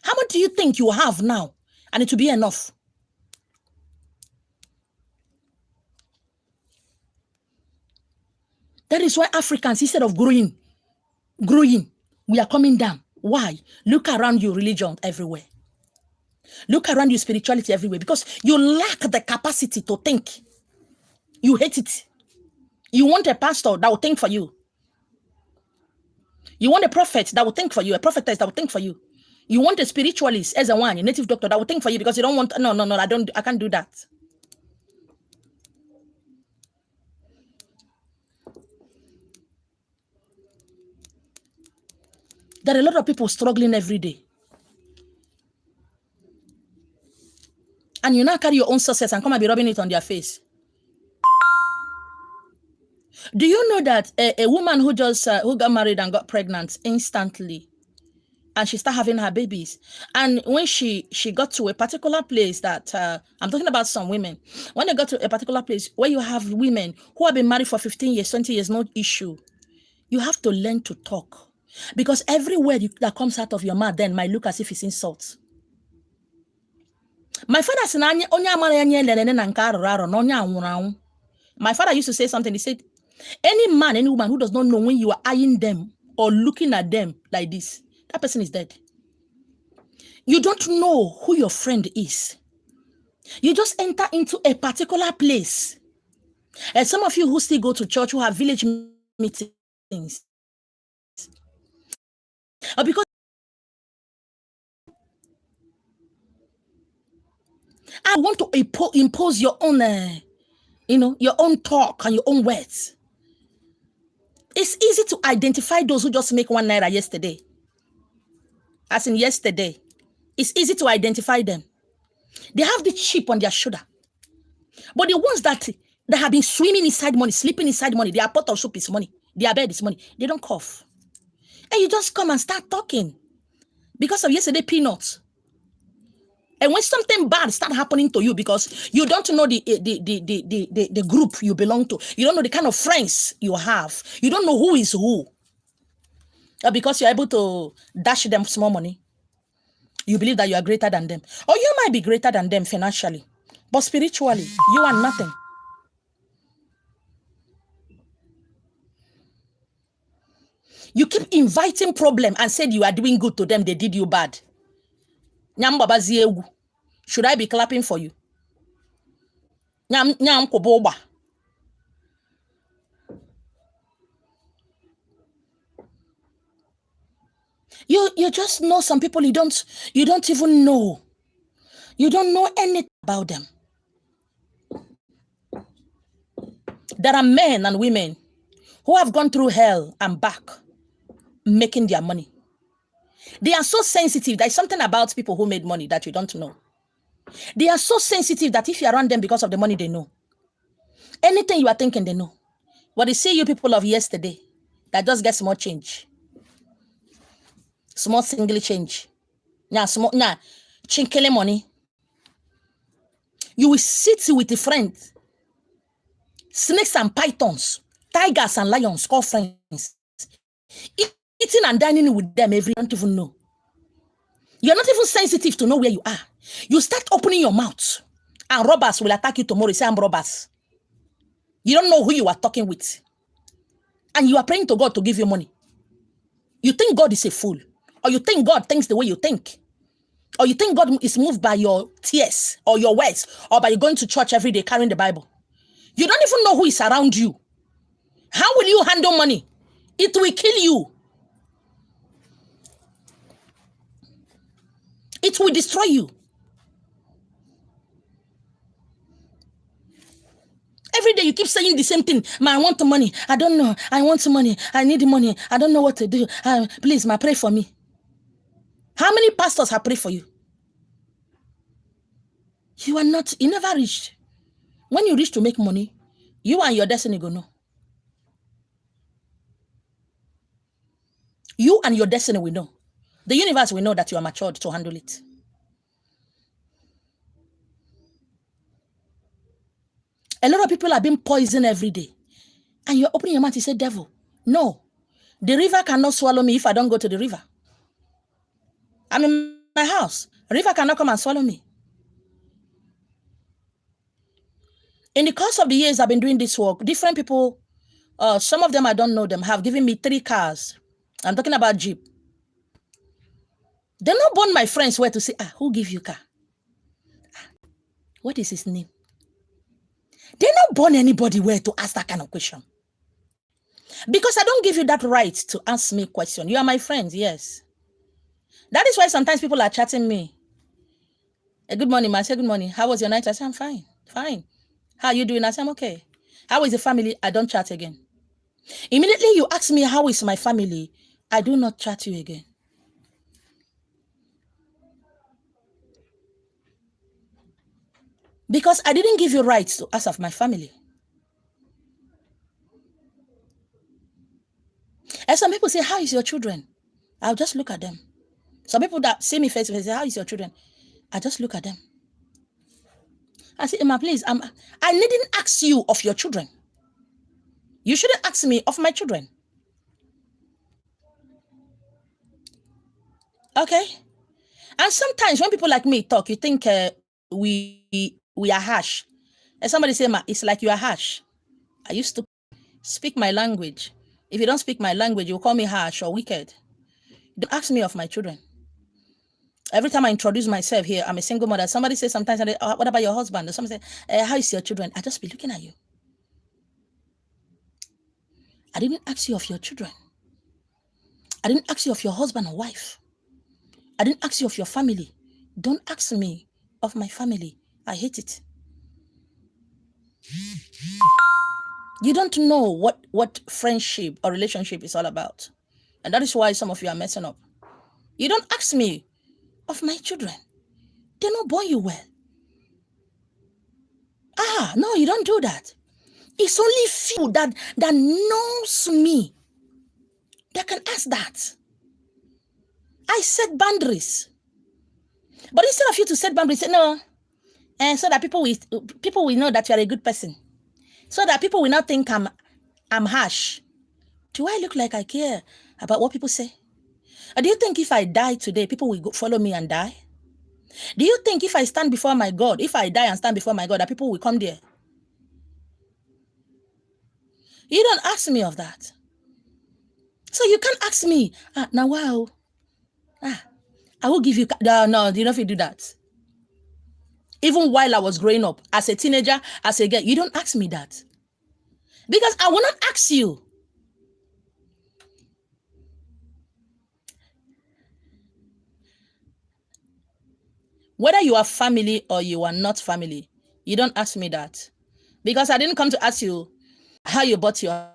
How much do you think you have now and it will be enough? That is why Africans, instead of growing, we are coming down. Why? Look around you, religion everywhere. Look around you, spirituality everywhere, because you lack the capacity to think. You hate it. You want a pastor that will think for you. You want a prophet that will think for you, a prophetess that will think for you. You want a spiritualist as a one, a native doctor that will think for you, because you don't want, no, I can't do that. There are a lot of people struggling every day. And you now carry your own success and come and be rubbing it on their face. Do you know that a woman who got married and got pregnant instantly, and she started having her babies, and when she got to a particular place that I'm talking about some women, when they got to a particular place where you have women who have been married for 15 years, 20 years, no issue, you have to learn to talk, because every word that comes out of your mouth then might look as if it's insult. My father said, my father used to say something. He said, any man, any woman who does not know when you are eyeing them or looking at them like this, that person is dead. You don't know who your friend is. You just enter into a particular place. And some of you who still go to church, who have village meetings, or because I want to impose your own your own talk and your own words. It's easy to identify those who just make 1 naira yesterday. As in yesterday. It's easy to identify them. They have the chip on their shoulder. But the ones that have been swimming inside money, sleeping inside money, their pot of soup is money, their bed is money, they don't cough. And you just come and start talking because of yesterday peanuts. And when something bad start happening to you because you don't know the group you belong to, you don't know the kind of friends you have, you don't know who is who, because you're able to dash them small money, you believe that you are greater than them. Or you might be greater than them financially, but spiritually, you are nothing. You keep inviting problem and said you are doing good to them, they did you bad. Should I be clapping for you? You just know some people you don't even know. You don't know anything about them. There are men and women who have gone through hell and back making their money. They are so sensitive. There's something about people who made money that you don't know. They are so sensitive that if you're around them because of the money, they know. Anything you are thinking, they know. But they see you people of yesterday that just get small change. Small single change. Chinkele money. You will sit with a friend. Snakes and pythons, tigers and lions, call friends. Eating and dining with them every don't even know. You're not even sensitive to know where you are. You start opening your mouth and robbers will attack you tomorrow. Say, I'm robbers. You don't know who you are talking with. And you are praying to God to give you money. You think God is a fool. Or you think God thinks the way you think. Or you think God is moved by your tears or your words. Or by you going to church every day carrying the Bible. You don't even know who is around you. How will you handle money? It will kill you. It will destroy you. Every day you keep saying the same thing. I want the money. I don't know. I want the money. I need the money. I don't know what to do. Please, pray for me. How many pastors have prayed for you? You never reached. When you reach to make money, you and your destiny go know. You and your destiny will know. The universe will know that you are matured to handle it. A lot of people are being poisoned every day. And you're opening your mouth, you say, devil, no. The river cannot swallow me if I don't go to the river. I'm in my house. A river cannot come and swallow me. In the course of the years I've been doing this work, different people, some of them I don't know them, have given me 3 cars. I'm talking about Jeep. They not born my friends where to say, who give you car? What is his name? They not born anybody where to ask that kind of question. Because I don't give you that right to ask me a question. You are my friends, yes. That is why sometimes people are chatting me. Good morning, ma. I say, good morning. How was your night? I say, I'm fine. Fine. How are you doing? I say, I'm okay. How is the family? I don't chat again. Immediately you ask me, how is my family? I do not chat you again. Because I didn't give you rights to ask of my family. And some people say, how is your children? I'll just look at them. Some people that see me face to face say, how is your children? I just look at them. I say, Emma, please, I needn't ask you of your children. You shouldn't ask me of my children. Okay? And sometimes when people like me talk, you think we are harsh. And somebody say, Ma, it's like you are harsh. I used to speak my language. If you don't speak my language, you call me harsh or wicked. Don't ask me of my children. Every time I introduce myself here, I'm a single mother. Somebody says sometimes, what about your husband? Or somebody say, how is your children? I just be looking at you. I didn't ask you of your children. I didn't ask you of your husband or wife. I didn't ask you of your family. Don't ask me of my family. I hate it. You don't know what friendship or relationship is all about. And that is why some of you are messing up. You don't ask me of my children. They not born you well. No, you don't do that. It's only few that knows me that can ask that. I set boundaries. But instead of you to set boundaries, say no, and so that people will know that you are a good person. So that people will not think I'm harsh. Do I look like I care about what people say? Or do you think if I die today, people will follow me and die? Do you think if I stand before my God, if I die and stand before my God, that people will come there? You don't ask me of that. So you can't ask me, now wow, I will give you, no, you don't have to do that. Even while I was growing up, as a teenager, as a girl, you don't ask me that. Because I will not ask you. Whether you are family or you are not family, you don't ask me that. Because I didn't come to ask you how you bought your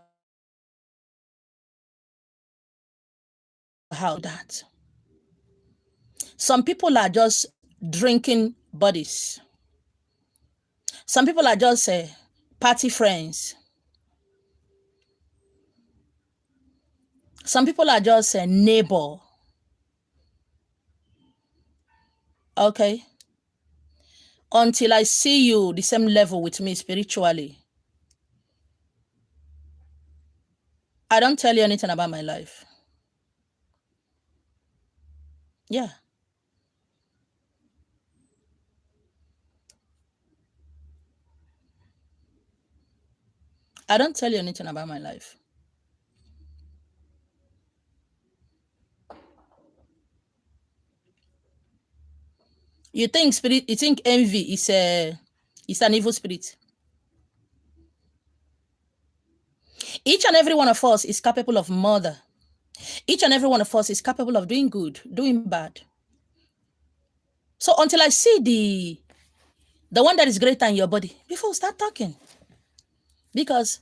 house. That. Some people are just drinking buddies. Some people are just party friends. Some people are just a neighbor. Okay? Until I see you the same level with me spiritually, I don't tell you anything about my life. Yeah. I don't tell you anything about my life. You think envy is an evil spirit. Each and every one of us is capable of murder. Each and every one of us is capable of doing good, doing bad. So until I see the one that is greater in your body, before we start talking. Because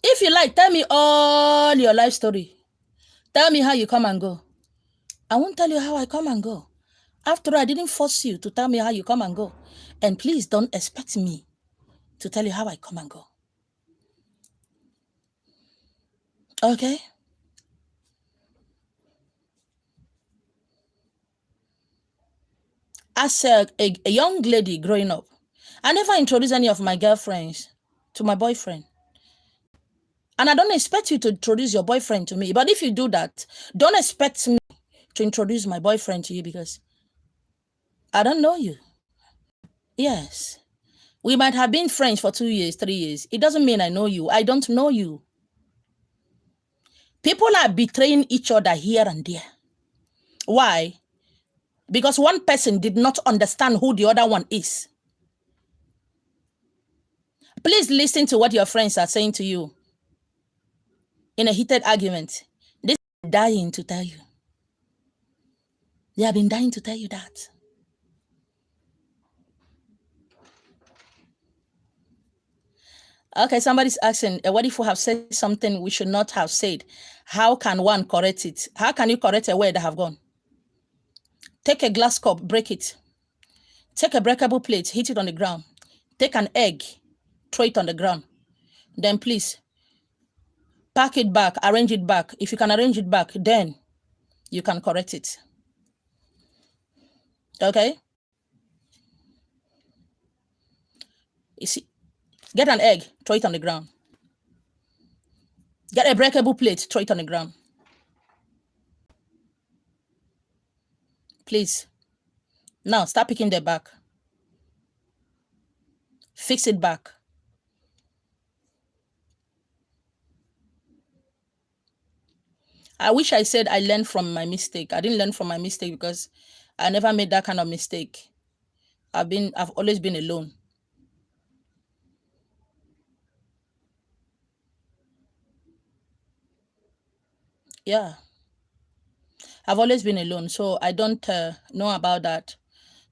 if you like, tell me all your life story. Tell me how you come and go. I won't tell you how I come and go. After all, I didn't force you to tell me how you come and go. And please don't expect me to tell you how I come and go. Okay? As a young lady growing up, I never introduced any of my girlfriends to my boyfriend. And I don't expect you to introduce your boyfriend to me. But if you do that, don't expect me to introduce my boyfriend to you because I don't know you. Yes. We might have been friends for 2 years, 3 years. It doesn't mean I know you. I don't know you. People are betraying each other here and there. Why? Because one person did not understand who the other one is. Please listen to what your friends are saying to you in a heated argument. They are dying to tell you. They have been dying to tell you that. Okay, somebody's asking, what if we have said something we should not have said? How can one correct it? How can you correct a word that have gone? Take a glass cup, break it. Take a breakable plate, hit it on the ground. Take an egg, throw it on the ground. Then please pack it back, arrange it back. If you can arrange it back, then you can correct it. Okay? You see, get an egg, throw it on the ground. Get a breakable plate, throw it on the ground. Please. Now start picking the back. Fix it back. I wish I said I learned from my mistake. I didn't learn from my mistake because I never made that kind of mistake. I've always been alone. Yeah. I've always been alone, so I don't know about that.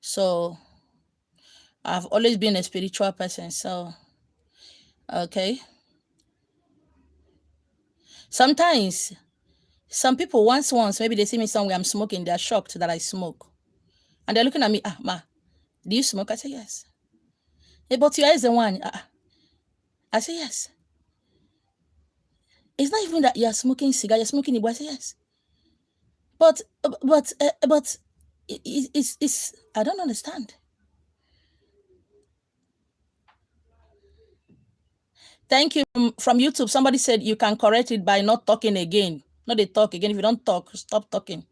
So I've always been a spiritual person. So Okay. Sometimes some people once maybe they see me somewhere I'm smoking, they're shocked that I smoke. And they're looking at me, ma, do you smoke? I say yes. Hey, but your eyes the one. I say yes. It's not even that you're smoking cigar, you're smoking it, but I say yes. But it's I don't understand. Thank you from YouTube. Somebody said you can correct it by not talking again. Not they talk again. If you don't talk, stop talking.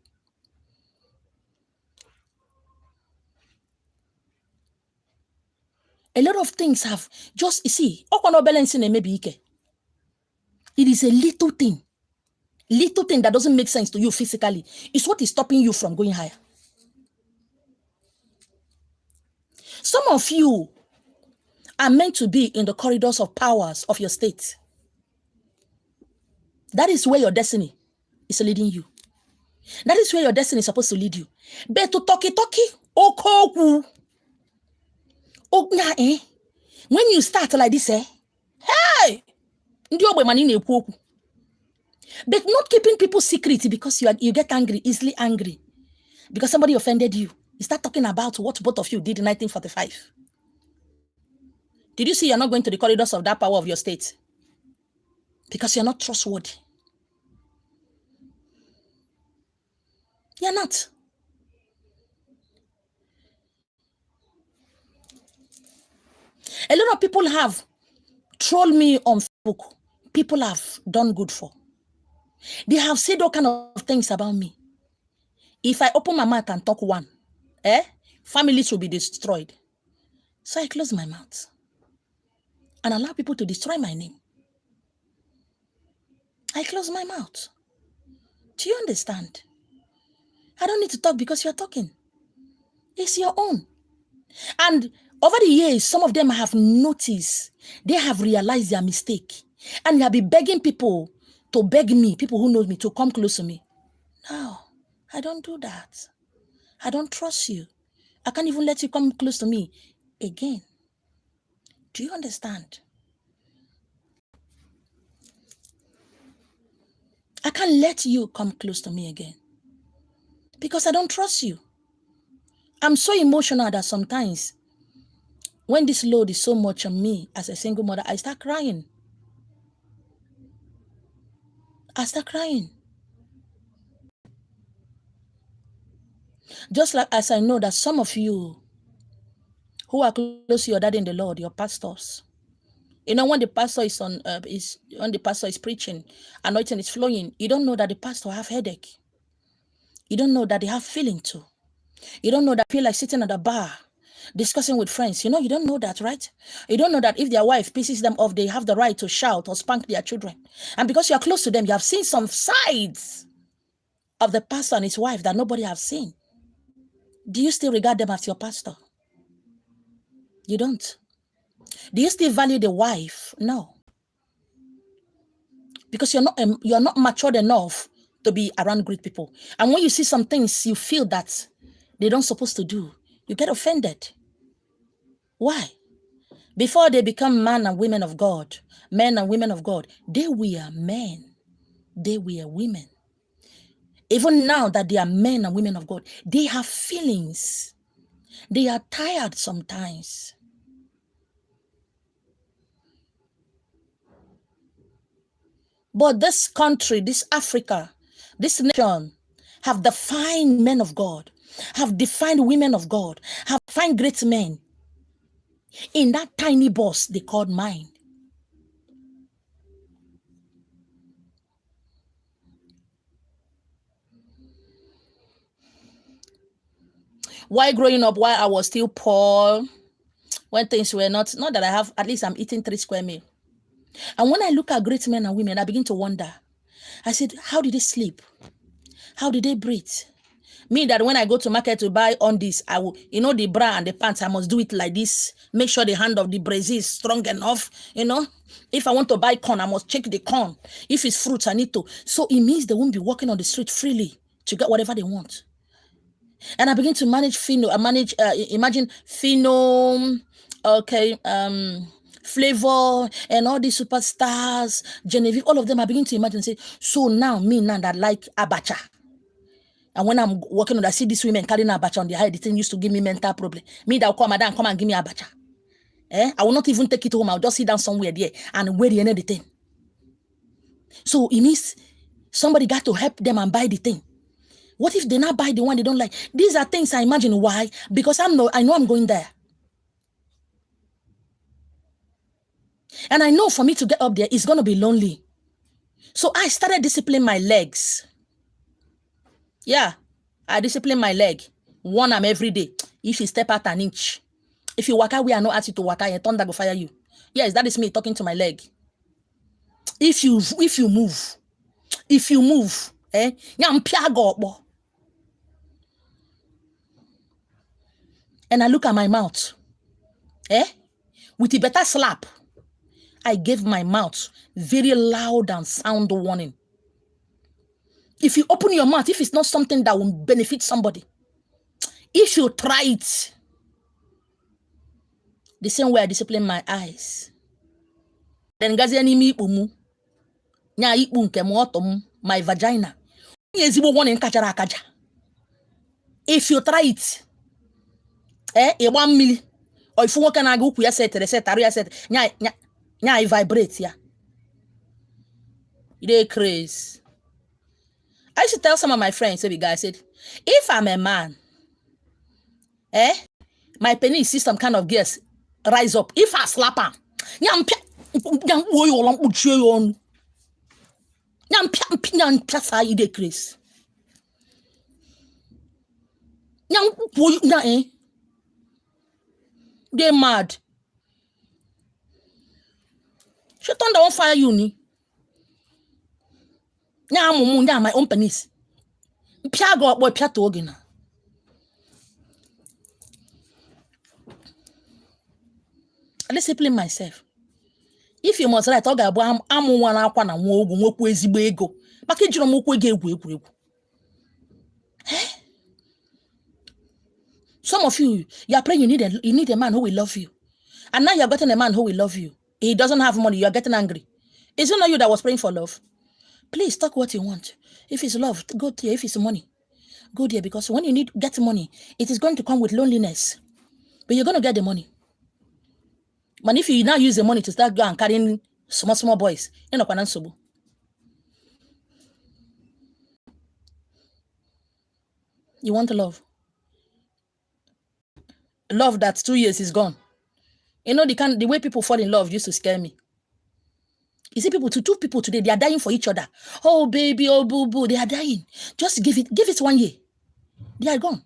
A lot of things have just you see. It is a little thing. Little thing that doesn't make sense to you physically. It's what is stopping you from going higher. Some of you are meant to be in the corridors of powers of your state. That is where your destiny is leading you. That is where your destiny is supposed to lead you. But to talkie, okoku, when you start like this, hey, but not keeping people secret because you get angry, easily angry, because somebody offended you. You start talking about what both of you did in 1945. Did you see you're not going to the corridors of that power of your state? Because you're not trustworthy. You're not. A lot of people have trolled me on Facebook. People have done good for. They have said all kind of things about me. If I open my mouth and talk one, families will be destroyed. So I close my mouth and allow people to destroy my name. I close my mouth. Do you understand? I don't need to talk because you're talking. It's your own. And over the years, some of them have noticed, they have realized their mistake. And they have been begging people to beg me, people who know me, to come close to me. No, I don't do that. I don't trust you. I can't even let you come close to me again. Do you understand? I can't let you come close to me again because I don't trust you. I'm so emotional that sometimes when this load is so much on me as a single mother, I start crying. I start crying. Just like as I know that some of you who are close to your dad in the Lord, your pastors, you know, when the pastor is when the pastor is preaching, anointing is flowing, you don't know that the pastor have headache. You don't know that they have feeling too. You don't know that feel like sitting at a bar discussing with friends. You know, you don't know that, right? You don't know that if their wife pisses them off, they have the right to shout or spank their children. And because you are close to them, you have seen some sides of the pastor and his wife that nobody has seen. Do you still regard them as your pastor? You don't. Do you still value the wife? No. Because you're not matured enough to be around great people. And when you see some things you feel that they don't supposed to do, you get offended. Why? Before they become men and women of God, they were men. They were women. Even now that they are men and women of God, they have feelings. They are tired sometimes. But this country, this Africa, this nation have defined men of God, have defined women of God, have defined great men in that tiny box they called mind. While growing up, while I was still poor, when things were not that I have, at least I'm eating 3 square meal. And when I look at great men and women, I begin to wonder. I said, how did they sleep? How did they breathe? Me that when I go to market to buy on this, I will, the bra and the pants, I must do it like this. Make sure the hand of the brazier is strong enough, If I want to buy corn, I must check the corn. If it's fruits, I need to. So it means they won't be walking on the street freely to get whatever they want. And I begin to imagine Flavor, and all these superstars, Genevieve, all of them are beginning to imagine and say, so now me now that like abacha. And when I'm working on, I see these women carrying abacha on their head. The thing used to give me mental problem. Me that will come, madam, come and give me abacha. I will not even take it home. I'll just sit down somewhere there and wear the end of the thing. So it means somebody got to help them and buy the thing. What if they not buy the one they don't like? These are things I imagine. Why? Because I know I'm going there. And I know for me to get up there, it's going to be lonely. So I started disciplining my legs. Yeah, I discipline my leg. One arm every day. If you step out an inch. If you walk out, we are not ask you to walk out, your thunder go fire you. Yes, that is me talking to my leg. If you move, and I look at my mouth, with a better slap, I gave my mouth very loud and sound warning. If you open your mouth, if it's not something that will benefit somebody, if you try it, the same way I discipline my eyes, then gazi enemy umu, nya ikpu nke motom, my vagina. If you try it, a 1 milli, or if you walk and go kuya set, nya vibrate ya. They crazy. I used to tell some of my friends, so the guy said, if I'm a man, my penis see some kind of gas rise up. If I slap him, they mad. She turned on fire you ni. Nya my own penis. Pia go boy pia to ogina. I discipline myself. If you must write, I'm one akwa na nwa ogu nwekwu ezigbo ego. Maka ejiro m okwu ego egwu. Some of you are praying you need a man who will love you. And now you're getting a man who will love you. He doesn't have money, you're getting angry. Is it not you that was praying for love? Please talk what you want. If it's love, go there. If it's money, go there. Because when you get money, it is going to come with loneliness. But you're going to get the money. But if you now use the money to start going and carrying small boys, you're not going to. You want love. Love that 2 years is gone. You know, the way people fall in love used to scare me. You see two people today, they are dying for each other. Oh, baby, oh, boo, they are dying. Just give it 1 year. They are gone.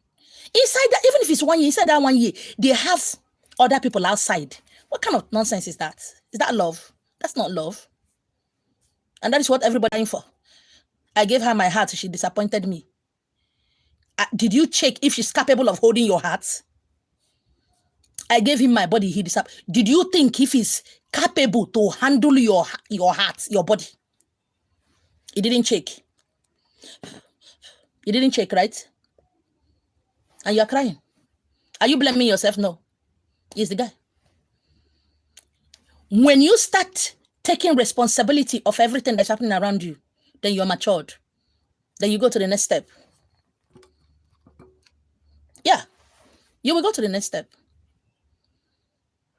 Inside that, even if it's 1 year, inside that 1 year, they have other people outside. What kind of nonsense is that? Is that love? That's not love. And that is what everybody dying for. I gave her my heart, she disappointed me. Did you check if she's capable of holding your heart? I gave him my body, he disappointed. Did you think if he's capable to handle your heart, your body? He didn't check. You didn't check, right? And you're crying. Are you blaming yourself? No. He's the guy. When you start taking responsibility of everything that's happening around you, then you're matured. Then you go to the next step. Yeah. You will go to the next step.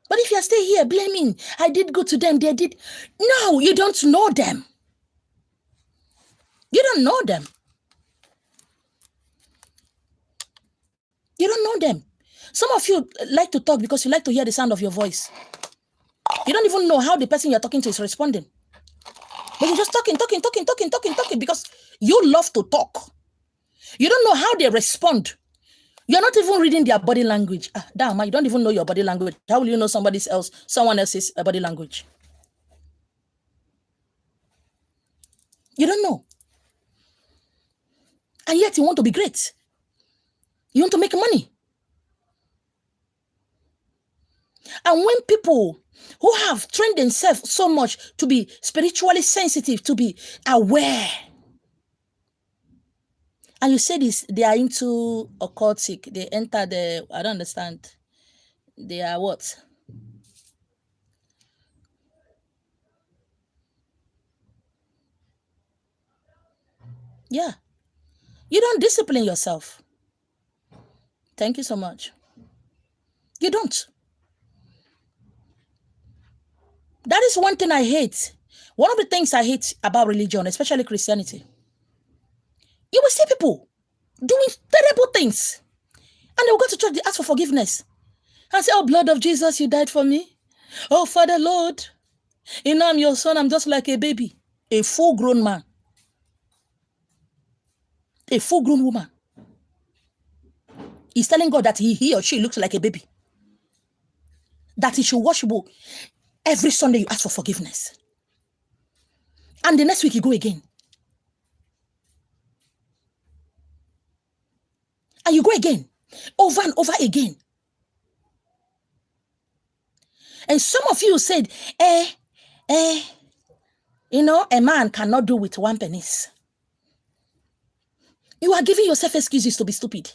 But if you stay here blaming, I did good to them, they did. No, you don't know them. You don't know them. You don't know them. Some of you like to talk because you like to hear the sound of your voice. You don't even know how the person you're talking to is responding. But you're just talking because you love to talk. You don't know how they respond. You're not even reading their body language. Damn, you don't even know your body language. How will you know someone else's body language? You don't know. And yet you want to be great. You want to make money. And when people who have trained themselves so much to be spiritually sensitive, to be aware, and you say this, they are into occultic, they enter I don't understand. They are what? Yeah. You don't discipline yourself. Thank you so much. You don't. That is one thing I hate. One of the things I hate about religion, especially Christianity. You will see people doing terrible things. And they'll go to church, they ask for forgiveness. And say, oh, blood of Jesus, you died for me. Oh, Father, Lord, you know I'm your son, I'm just like a baby. A full-grown man. A full-grown woman. He's telling God that he or she looks like a baby. That he should worship every Sunday you ask for forgiveness. And the next week you go again. And you go again. Over and over again. And some of you said, you know, a man cannot do with one penis. You are giving yourself excuses to be stupid.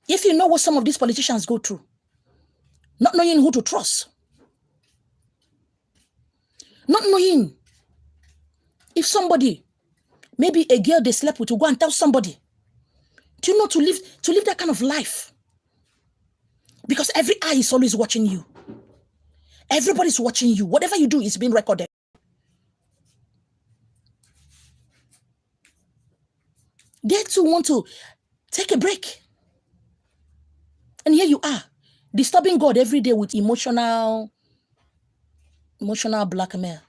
If you know what some of these politicians go through, not knowing who to trust, not knowing if somebody, maybe a girl they slept with, to go and tell somebody, do you know to live that kind of life? Because every eye is always watching you. Everybody's watching you. Whatever you do is being recorded. They too want to take a break. And here you are, disturbing God every day with emotional blackmail.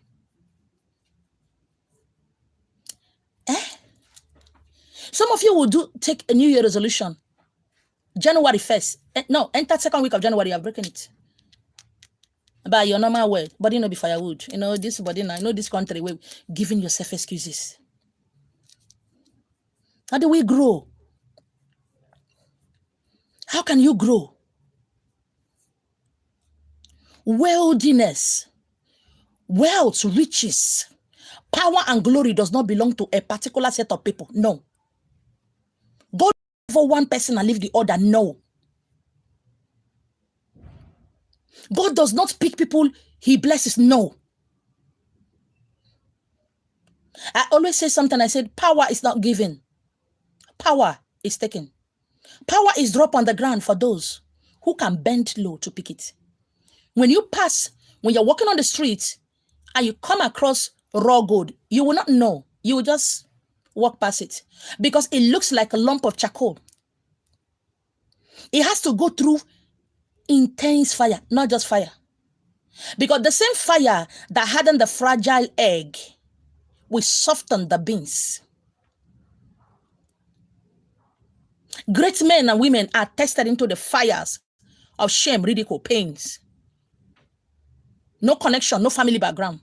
Some of you will take a New Year resolution. January 1st. No, enter second week of January, you're breaking it. By your normal word, body no be firewood. You know, this body now, I know this country, we're giving yourself excuses. How do we grow? How can you grow? Worldliness, wealth, riches, power and glory does not belong to a particular set of people. No. God for one person and leave the other. No. God does not pick people he blesses. No. I always say something. I said, power is not given. Power is taken. Power is dropped on the ground for those who can bend low to pick it. When you pass, when you're walking on the street and you come across raw gold, you will not know. You will just walk past it because it looks like a lump of charcoal. It has to go through intense fire, not just fire. Because the same fire that hardened the fragile egg will soften the beans. Great men and women are tested into the fires of shame, ridicule, pains. No connection, no family background.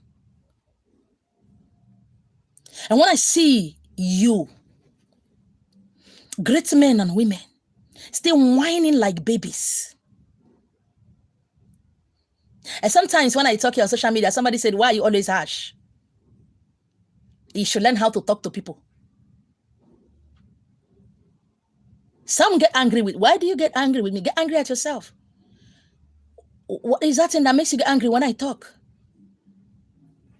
And when I see you, great men and women, still whining like babies. And sometimes when I talk here on social media, somebody said, why are you always harsh? You should learn how to talk to people. Some get angry with, why do you get angry with me? Get angry at yourself. What is that thing that makes you get angry when I talk?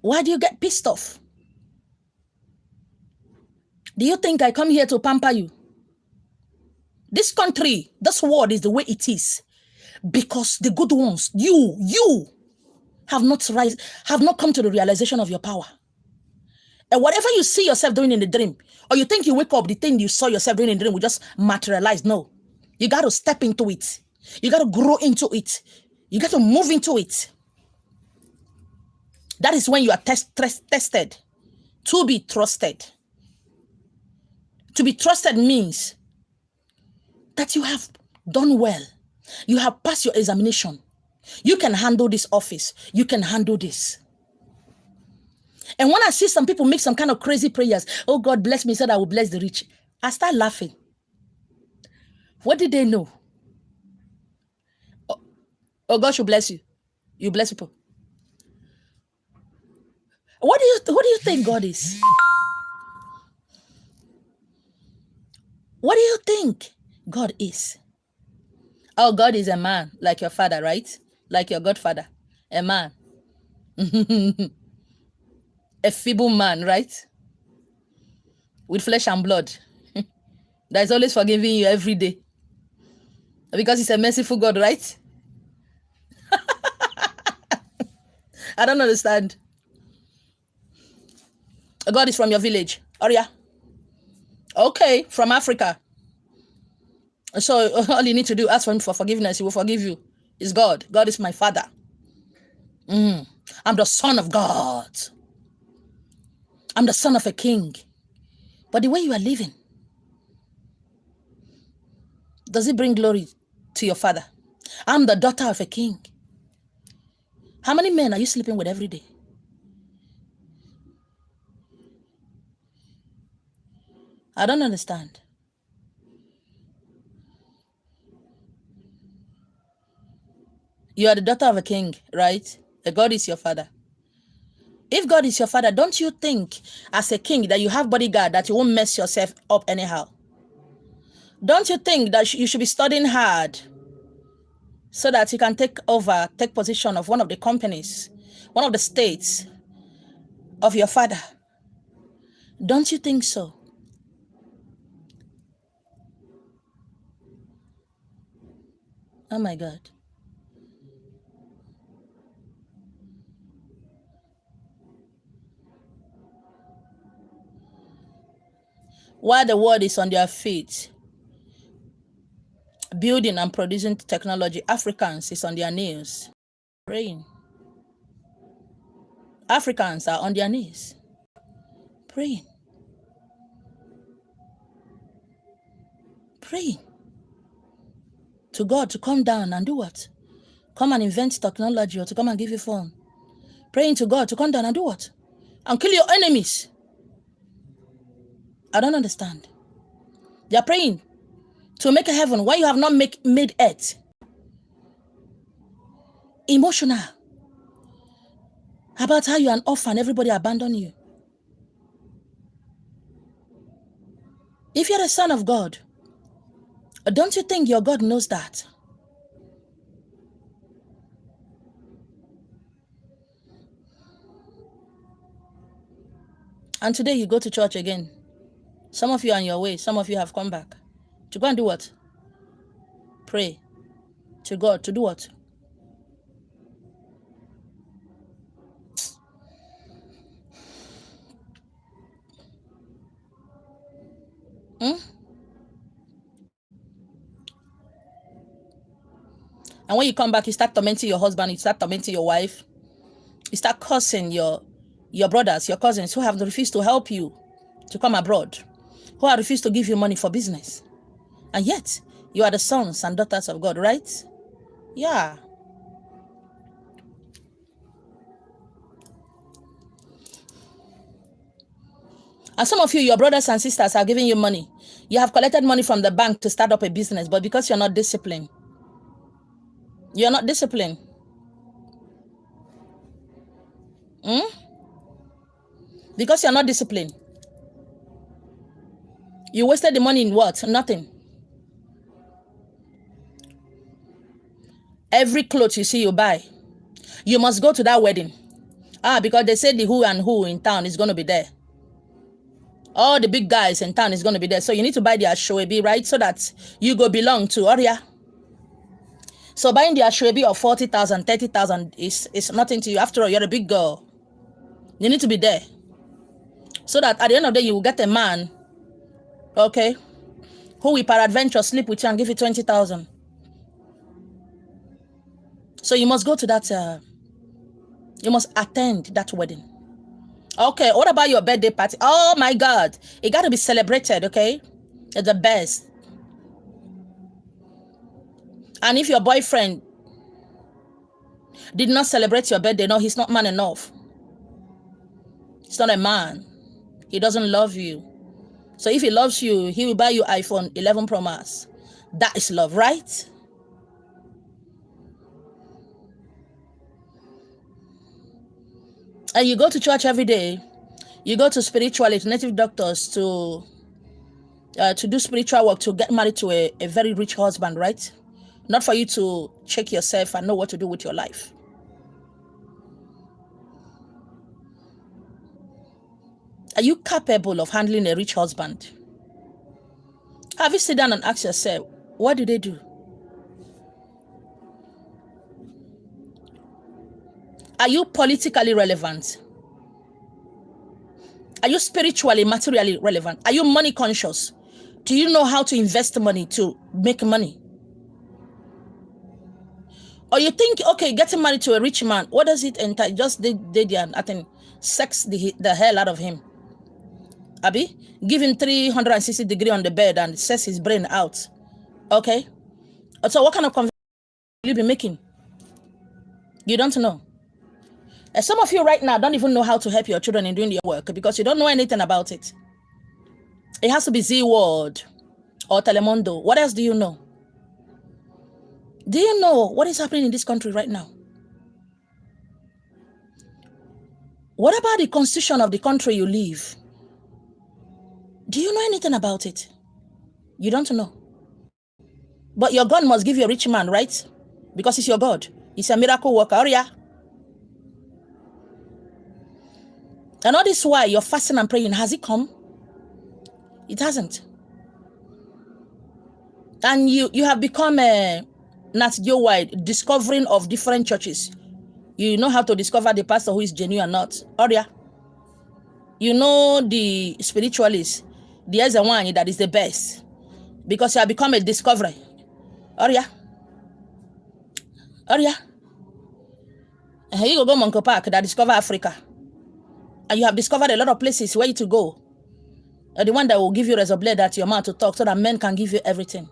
Why do you get pissed off? Do you think I come here to pamper you? This country, this world is the way it is because the good ones, you have not come to the realization of your power. And whatever you see yourself doing in the dream, or you think you wake up, the thing you saw yourself doing in the dream will just materialize. No, you got to step into it. You got to grow into it. You got to move into it. That is when you are tested to be trusted. To be trusted means that you have done well. You have passed your examination. You can handle this office. You can handle this. And when I see some people make some kind of crazy prayers, oh, God bless me so that I will bless the rich, I start laughing. What did they know? Oh, God should bless you. You bless people. What do you think God is? What do you think God is? Oh, God is a man like your father, right? like your godfather, a man, a feeble man, right? With flesh and blood. That is always forgiving you every day. Because he's a merciful God, right? I don't understand. God is from your village. Oh yeah. Okay, from Africa. So all you need to do, ask for him for forgiveness. He will forgive you. It's God. God is my father. I'm the son of God. I'm the son of a king. But the way you are living, does it bring glory to your father? I'm the daughter of a king. How many men are you sleeping with every day? I don't understand. You are the daughter of a king, right? God is your father. If God is your father, don't you think as a king that you have bodyguard that you won't mess yourself up anyhow? Don't you think that you should be studying hard so that you can take position of one of the companies, one of the states of your father? Don't you think so? Oh my God. While the world is on their feet, building and producing technology, Africans is on their knees, praying. Africans are on their knees, praying. Praying to God to come down and do what? Come and invent technology or to come and give you phone. Praying to God to come down and do what? And kill your enemies. I don't understand. They are praying to make a heaven why you have not made earth. Emotional. About how you're an orphan, everybody abandon you. If you're a son of God, don't you think your God knows that? And today you go to church again. Some of you are on your way. Some of you have come back. To go and do what? Pray to God. To do what? Hmm? And when you come back, you start tormenting your husband, you start tormenting your wife, you start cursing your brothers, your cousins who have refused to help you to come abroad, who have refused to give you money for business. And yet, you are the sons and daughters of God, right? Yeah. And some of you, your brothers and sisters are giving you money. You have collected money from the bank to start up a business, but because you're not disciplined, you're not disciplined. Because you're not disciplined. You wasted the money in what? Nothing. Every clothes you see you buy, you must go to that wedding. Because they said the who and who in town is going to be there. All the big guys in town is going to be there. So you need to buy the ashwebi, right? So that you go belong to Oria. So buying the ashwebi of 40,000, 30,000 is nothing to you. After all, you're a big girl. You need to be there. So that at the end of the day, you will get a man, okay, who will peradventure sleep with you and give you 20,000. So you must go to that, you must attend that wedding. Okay, what about your birthday party? Oh my God, it got to be celebrated, okay? It's the best. And if your boyfriend did not celebrate your birthday, no, he's not man enough. He's not a man. He doesn't love you. So if he loves you, he will buy you iPhone 11 Pro Max. That is love, right? And you go to church every day. You go to spirituality, native doctors to do spiritual work to get married to a very rich husband, right? not for you to check yourself and know what to do with your life. Are you capable of handling a rich husband? Have you sit down and asked yourself, what do they do? Are you politically relevant? Are you spiritually, materially relevant? Are you money conscious? Do you know how to invest money to make money? Or you think, okay, getting married to a rich man, what does it entail? Just did and I think sex the hell out of him. Abi, give him 360 degree on the bed and sex his brain out. Okay? So what kind of conversation will you be making? You don't know. And some of you right now don't even know how to help your children in doing their work because you don't know anything about it. It has to be Z-Word or Telemundo. What else do you know? Do you know what is happening in this country right now? What about the constitution of the country you live? Do you know anything about it? You don't know. But your God must give you a rich man, right? Because he's your God. He's a miracle worker. Oh, yeah. And all this while you're fasting and praying, has it come? It hasn't. And you have become a Nat Geo wide discovering of different churches. You know how to discover the pastor who is genuine or not. Oh, yeah. You know the spiritualist, the other one that is the best. Because you have become a discoverer. Oh, yeah. Oh, yeah. And here you go Monko Park that discover Africa. And you have discovered a lot of places where you to go. The one that will give you razor blade at your mouth to talk so that men can give you everything.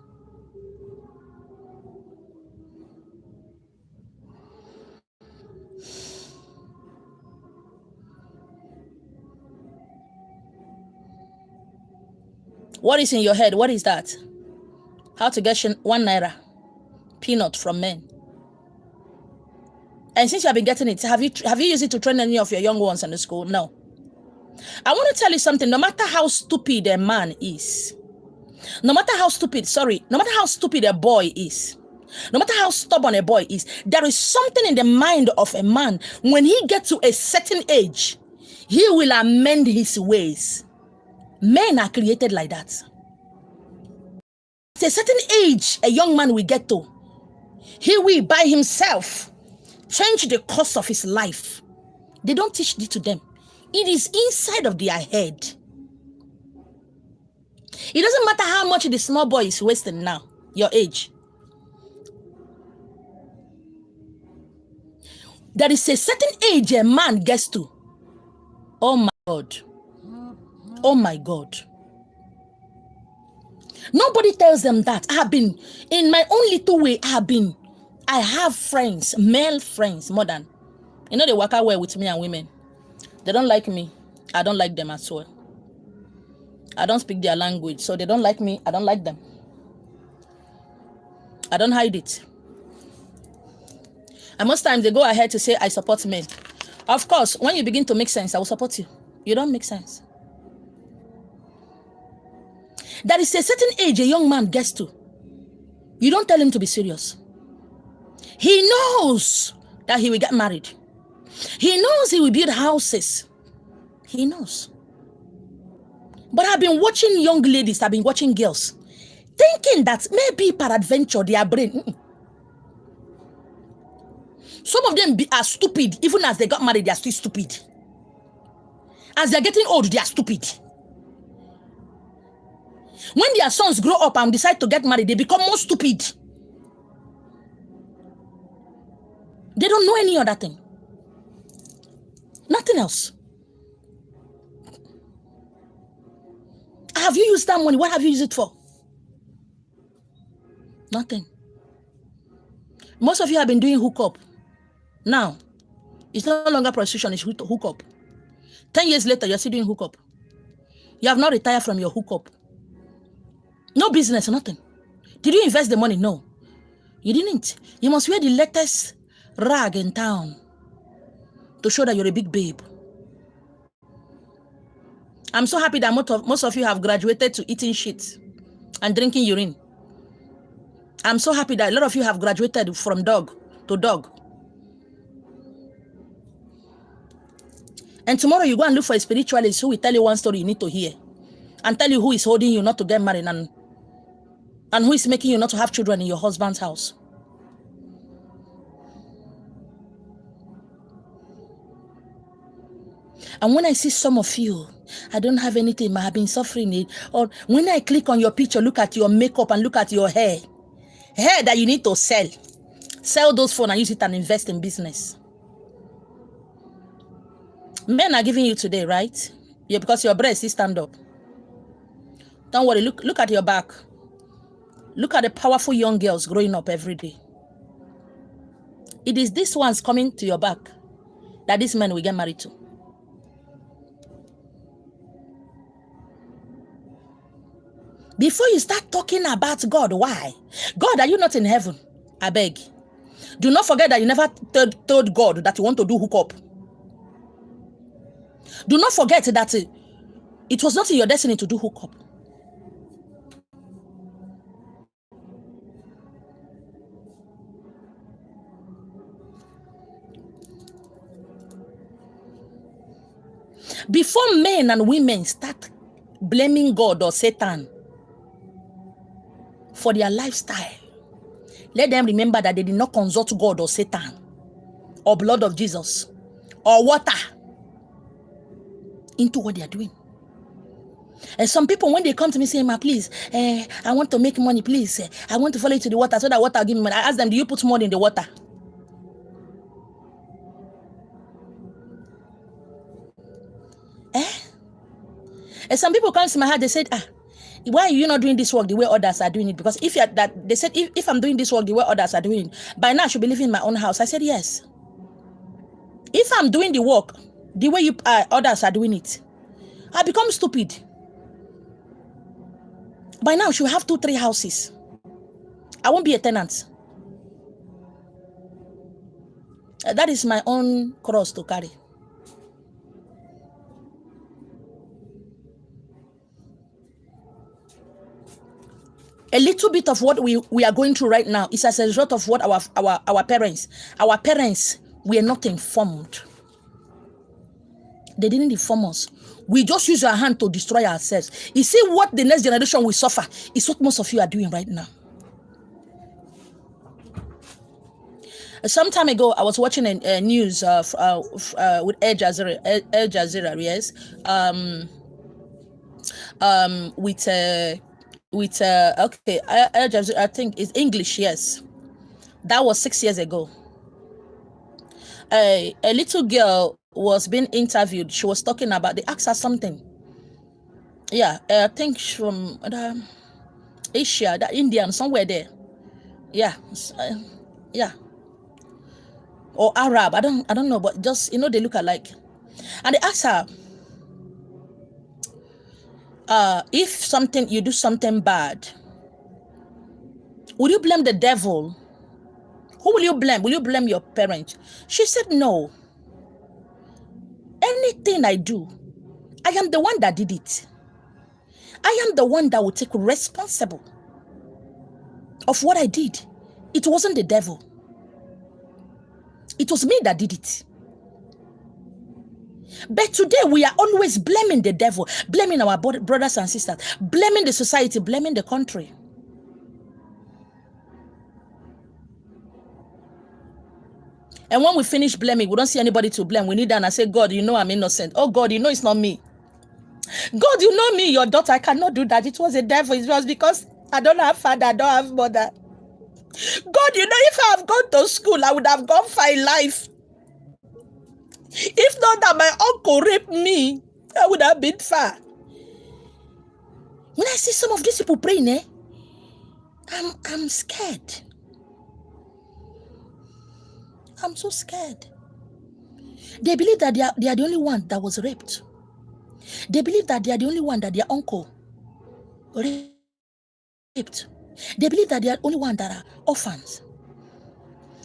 What is in your head? What is that? How to get 1 naira peanut from men. And since you have been getting it, have you used it to train any of your young ones in the school? No. I want to tell you something. No matter how stupid a man is, no matter how stupid a boy is, no matter how stubborn a boy is, there is something in the mind of a man. When he gets to a certain age, he will amend his ways. Men are created like that. At a certain age, a young man will get to, he will by himself change the course of his life. They don't teach it to them. It is inside of their head. It doesn't matter how much the small boy is wasting now, your age. There is a certain age a man gets to. Oh my God. Oh my God. Nobody tells them that. I have been, in my own little way, I have friends, male friends, more than. You know, they work out well with me and women. They don't like me. I don't like them as well. I don't speak their language, so they don't like me. I don't like them. I don't hide it. And most times they go ahead to say, I support men. Of course, when you begin to make sense, I will support you. You don't make sense. There is a certain age a young man gets to. You don't tell him to be serious. He knows that he will get married. He knows he will build houses. He knows. But I've been watching young ladies, I've been watching girls, thinking that maybe peradventure their brain. Some of them are stupid. Even as they got married, they are still stupid. As they're getting old, they are stupid. When their sons grow up and decide to get married, they become more stupid. They don't know any other thing. Nothing else. Have you used that money? What have you used it for? Nothing. Most of you have been doing hookup. Now, it's no longer prostitution, it's hookup. 10 years later, you're still doing hookup. You have not retired from your hookup. No business, nothing. Did you invest the money? No. You didn't. You must wear the latest rag in town to show that you're a big babe. I'm so happy that most of you have graduated to eating shit and drinking urine. I'm so happy that a lot of you have graduated from dog to dog. And tomorrow you go and look for a spiritualist who will tell you one story you need to hear, and tell you who is holding you not to get married, and who is making you not to have children in your husband's house. And when I see some of you, I don't have anything, I have been suffering it. Or when I click on your picture, look at your makeup and look at your hair that you need to sell those phones and use it and invest in business. Men are giving you today, right? Yeah, because your breast is stand up. Don't worry, look at your back. Look at the powerful young girls growing up every day. It is these ones coming to your back that these men will get married to. Before you start talking about God, why? God, are you not in heaven? I beg. Do not forget that you never told God that you want to do hookup. Do not forget that it was not in your destiny to do hookup. Before men and women start blaming God or Satan for their lifestyle, let them remember that they did not consult God or Satan or blood of Jesus or water into what they are doing. And some people, when they come to me saying, "Ma, please, I want to make money, please. I want to fall into the water so that water will give me money." I ask them, "Do you put money in the water?" And some people come to my heart, they said, "Why are you not doing this work the way others are doing it?" Because if I'm doing this work the way others are doing it, by now I should be living in my own house. I said, yes. If I'm doing the work the way others are doing it, I become stupid. By now I should have 2-3 houses. I won't be a tenant. That is my own cross to carry. A little bit of what we are going through right now is as a result of what our parents were not informed. They didn't inform us. We just use our hand to destroy ourselves. You see what the next generation will suffer is what most of you are doing right now. Some time ago, I was watching a news with Al Jazeera, yes, okay, Al Jazeera, I think it's English, yes. That was 6 years ago. A little girl was being interviewed. She was talking about, they asked her something. Yeah, I think from Asia, that Indian, somewhere there. Yeah, yeah. Or Arab, I don't know, but just, they look alike. And they asked her, if you do something bad, will you blame the devil? Who will you blame? Will you blame your parents? She said, no. Anything I do, I am the one that did it. I am the one that will take responsible of what I did. It wasn't the devil. It was me that did it. But today we are always blaming the devil, blaming our brothers and sisters, blaming the society, blaming the country. And when we finish blaming, we don't see anybody to blame. We need that and say, God, you know I'm innocent. Oh God, you know it's not me. God, you know me, your daughter, I cannot do that. It was a devil. It was because I don't have father, I don't have mother. God, you know, if I have gone to school, I would have gone far in life. If not that my uncle raped me, I would have been far. When I see some of these people praying, I'm scared. I'm so scared. They believe that they are the only one that was raped. They believe that they are the only one that their uncle raped. They believe that they are the only one that are orphans.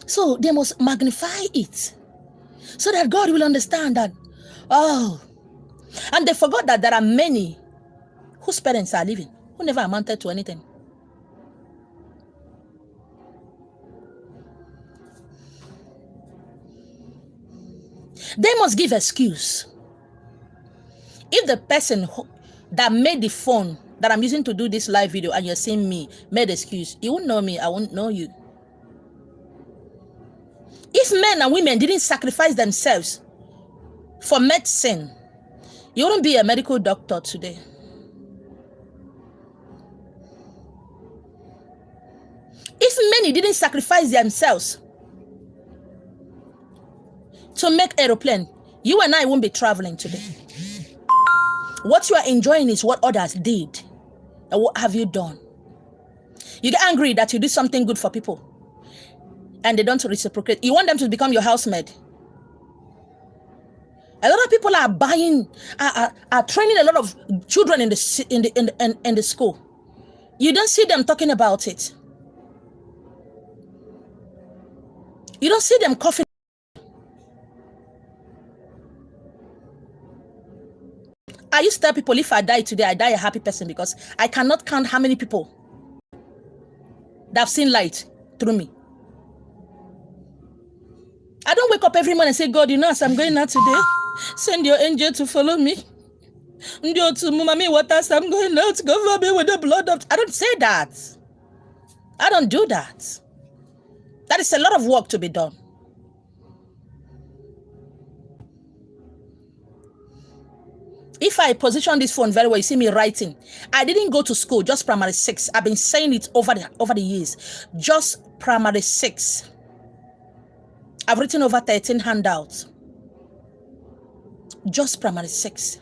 So they must magnify it so that God will understand that, oh, and they forgot that there are many whose parents are living, who never amounted to anything. They must give excuse. If the person that made the phone that I'm using to do this live video and you're seeing me made excuse, you won't know me, I won't know you. If men and women didn't sacrifice themselves for medicine, you wouldn't be a medical doctor today. If many didn't sacrifice themselves to make aeroplane, you and I won't be traveling today. What you are enjoying is what others did. And what have you done? You get angry that you do something good for people and they don't reciprocate. You want them to become your housemaid. A lot of people are buying, are training a lot of children in the school. You don't see them talking about it. You don't see them coughing. I used to tell people, if I die today, I die a happy person, because I cannot count how many people that have seen light through me. I don't wake up every morning and say, God, you know, as I'm going out today, send your angel to follow me. I'm going out to cover me with the blood of... I don't say that. I don't do that. That is a lot of work to be done. If I position this phone very well, you see me writing. I didn't go to school, just primary 6. I've been saying it over the years. Just primary 6. I've written over 13 handouts. Just primary 6.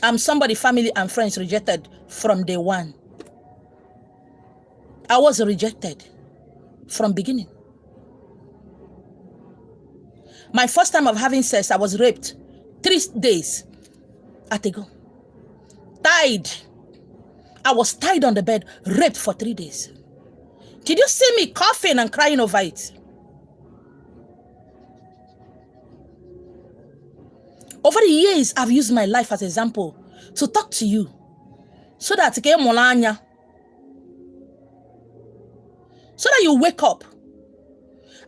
I'm somebody family and friends rejected from day one. I was rejected from beginning. My first time of having sex, I was raped 3 days at a go. Tied. I was tied on the bed, raped for 3 days. Did you see me coughing and crying over it? Over the years, I've used my life as an example to talk to you, so that you wake up.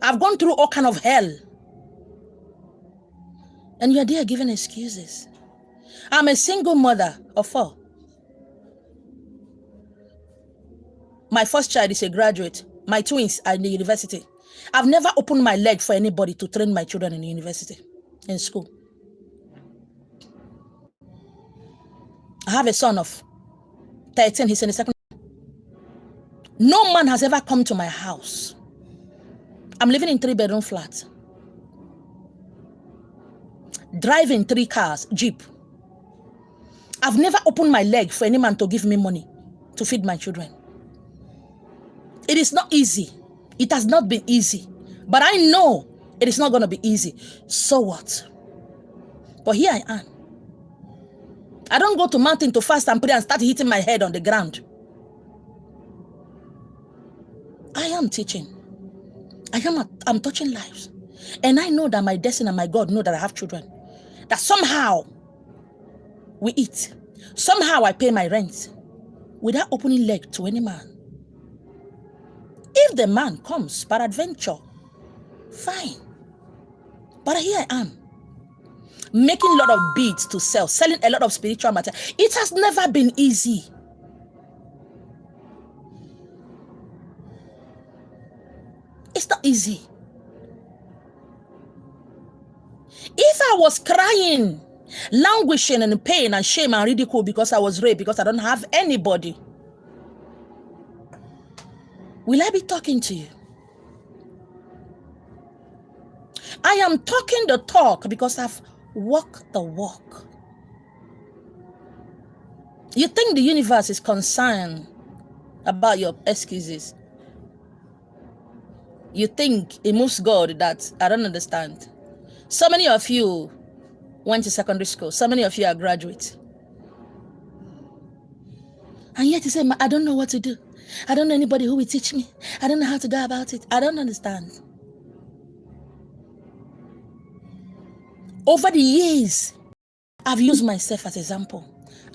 I've gone through all kind of hell. And you're there giving excuses. I'm a single mother of 4. My first child is a graduate. My twins are in the university. I've never opened my leg for anybody to train my children in the university, in school. I have a son of 13. He's in the second. No man has ever come to my house. I'm living in 3-bedroom flat. Driving 3 cars, Jeep. I've never opened my leg for any man to give me money to feed my children. It is not easy. It has not been easy. But I know it is not going to be easy. So what? But here I am. I don't go to mountain to fast and pray and start hitting my head on the ground. I am teaching. I'm touching lives. And I know that my destiny and my God know that I have children. That somehow we eat. Somehow I pay my rent without opening leg to any man. If the man comes per adventure, fine. But here I am, making a lot of beads to sell, selling a lot of spiritual matter. It has never been easy. It's not easy. If I was crying, languishing in pain and shame and ridicule because I was raped, because I don't have anybody, will I be talking to you? I am talking the talk because I've walked the walk. You think the universe is concerned about your excuses? You think it moves God that I don't understand? So many of you went to secondary school. So many of you are graduates. And yet you say, I don't know what to do. I don't know anybody who will teach me. I don't know how to go about it. I don't understand. Over the years, I've used myself as an example.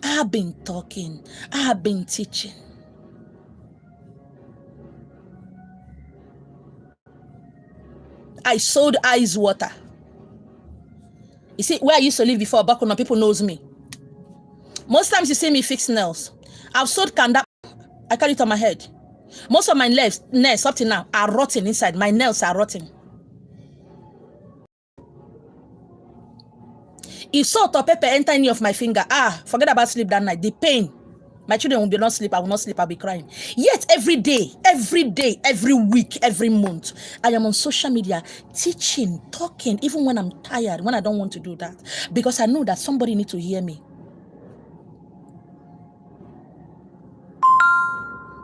I have been talking. I have been teaching. I sold ice water. You see, where I used to live before, back when people knows me. Most times you see me fix nails. I've sold kanda. I carry it on my head. Most of my nails up to now are rotten inside. My nails are rotten. If salt or pepper enter any of my finger, forget about sleep that night. The pain. My children will be not sleep. I will not sleep. I'll be crying. Yet every day, every week, every month, I am on social media teaching, talking, even when I'm tired, when I don't want to do that. Because I know that somebody needs to hear me.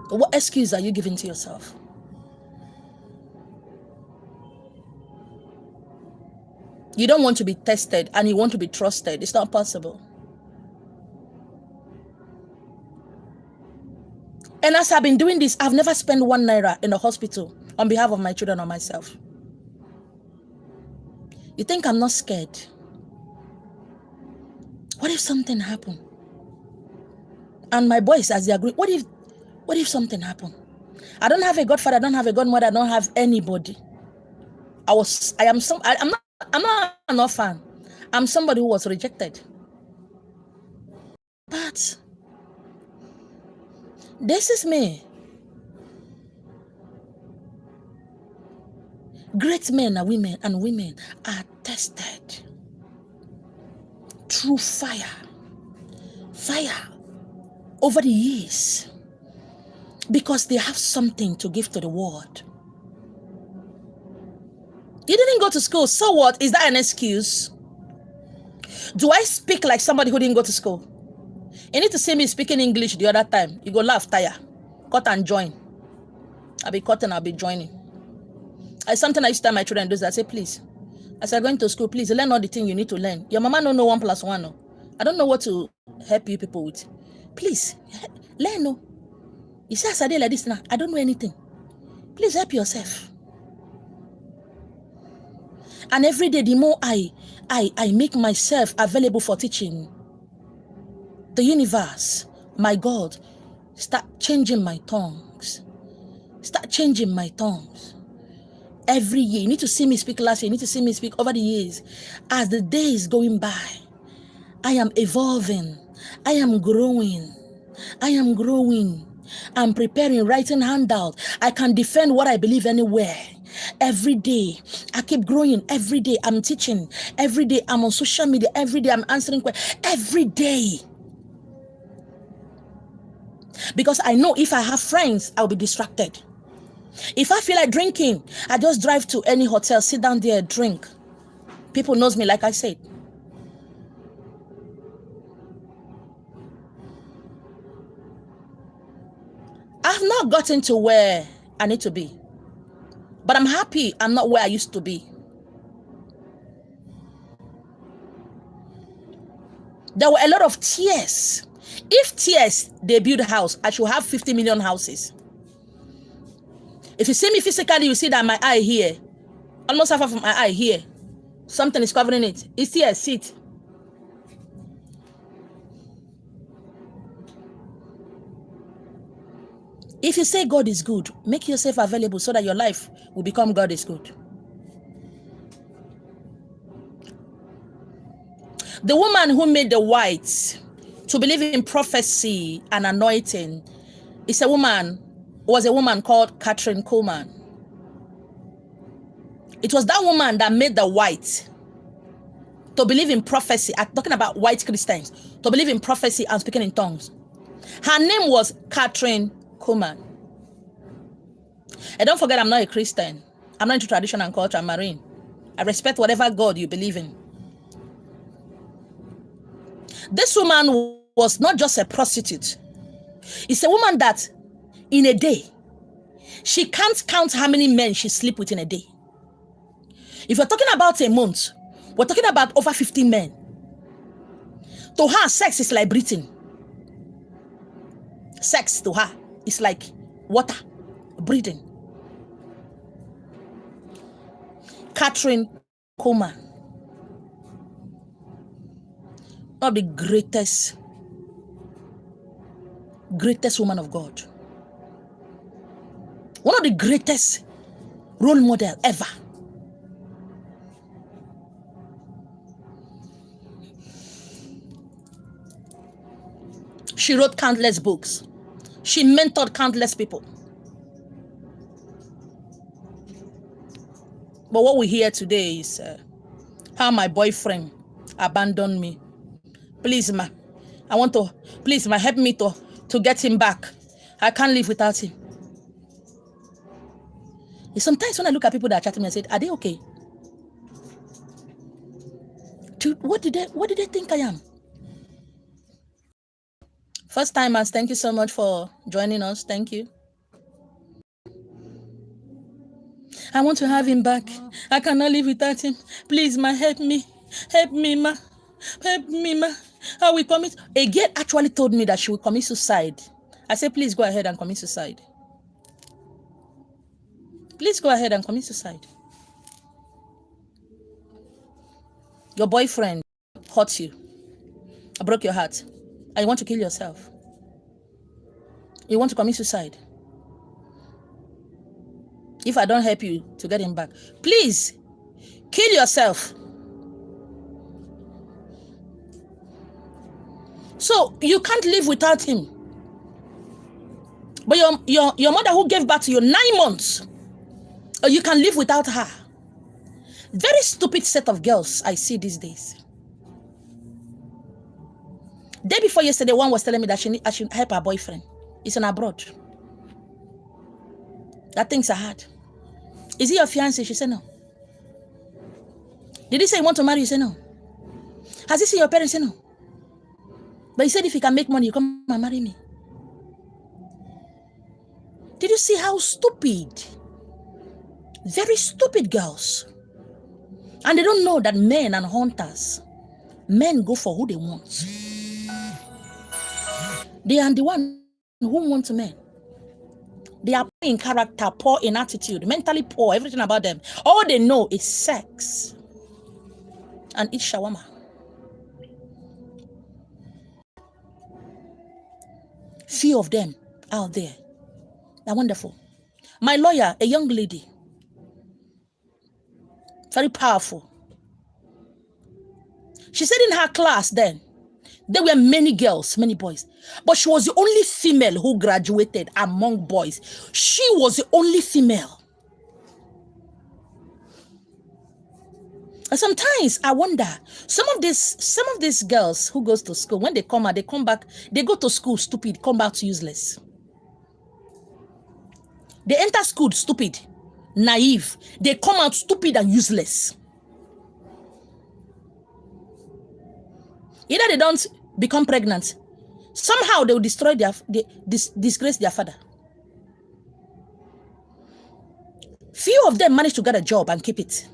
What excuse are you giving to yourself? You don't want to be tested and you want to be trusted. It's not possible. And as I've been doing this, I've never spent 1 naira in the hospital on behalf of my children or myself. You think I'm not scared? What if something happened? And my boys, as they agree, what if something happened? I don't have a godfather, I don't have a godmother, I don't have anybody. I'm not an orphan. I'm somebody who was rejected. But this is me. Great men and women are tested through fire over the years, because they have something to give to the world. You didn't go to school, so what? Is that an excuse? Do I speak like somebody who didn't go to school? You need to see me speaking English the other time. You go laugh, tire, cut and join. I'll be cutting, I'll be joining. It's something I used to tell my children, I say, please, as you're going to school, please learn all the things you need to learn. Your mama don't know 1 + 1. No. I don't know what to help you people with. Please, learn. No. You see, as I did like this now, I don't know anything. Please help yourself. And every day, the more I make myself available for teaching, the universe, my God, start changing my tongues. Start changing my tongues. Every year, you need to see me speak last year, you need to see me speak over the years. As the days going by, I am evolving. I am growing. I'm preparing, writing handout. I can defend what I believe anywhere. Every day, I keep growing. Every day, I'm teaching. Every day, I'm on social media. Every day, I'm answering questions. Every day. Because I know if I have friends, I'll be distracted. If I feel like drinking, I just drive to any hotel, sit down there, drink. People knows me, like I said. I've not gotten to where I need to be. But I'm happy I'm not where I used to be. There were a lot of tears. If tears, they build a house, I should have 50 million houses. If you see me physically, you see that my eye here, almost half of my eye here, something is covering it. It's here, see it. If you say God is good, make yourself available so that your life will become God is good. The woman who made the whites to believe in prophecy and anointing was a woman called Catherine Coleman. It was that woman that made the whites to believe in prophecy. I'm talking about white Christians, to believe in prophecy and speaking in tongues. Her name was Catherine Coleman. And don't forget, I'm not a Christian. I'm not into tradition and culture. I'm marine. I respect whatever God you believe in. This woman was not just a prostitute. It's a woman that in a day, she can't count how many men she sleep with in a day. If you're talking about a month, we're talking about over 15 men. To her, sex is like breathing. Sex to her is like water, breathing. Catherine Coleman, one of the greatest woman of God. One of the greatest role model ever. She wrote countless books. She mentored countless people. But what we hear today is how my boyfriend abandoned me. Please, ma, please, ma, help me to get him back. I can't live without him. Sometimes when I look at people that are chatting me, I said, are they okay? What did they think I am? First timers, thank you so much for joining us. Thank you. I want to have him back. I cannot live without him. Please, ma, help me. Help me, ma. Help me, ma. I will commit. A girl actually told me that she will commit suicide. I said, please go ahead and commit suicide. Please go ahead and commit suicide. Your boyfriend hurt you, broke your heart, and you want to kill yourself. You want to commit suicide. If I don't help you to get him back, please kill yourself. So you can't live without him. But your mother who gave birth to you 9 months, you can live without her. Very stupid set of girls I see these days. Day before yesterday, one was telling me that I should help her boyfriend. He's in abroad. That things are hard. Is he your fiancé? She said no. Did he say he want to marry you? Say no. Has he seen your parents? Say no. But he said if he can make money, you come and marry me. Did you see how stupid? Very stupid girls. And they don't know that men and hunters, men go for who they want. They are the one who want men. They are poor in character, poor in attitude, mentally poor, everything about them. All they know is sex and eat shawarma. Few of them out there. They're wonderful. My lawyer, a young lady, very powerful. She said in her class then, there were many girls, many boys, but she was the only female who graduated among boys. She was the only female. And sometimes I wonder, some of these girls who goes to school, when they come out, they come back, they go to school stupid, come back useless. They enter school stupid, naive. They come out stupid and useless. Either they don't become pregnant, somehow they will destroy disgrace their father. Few of them manage to get a job and keep it.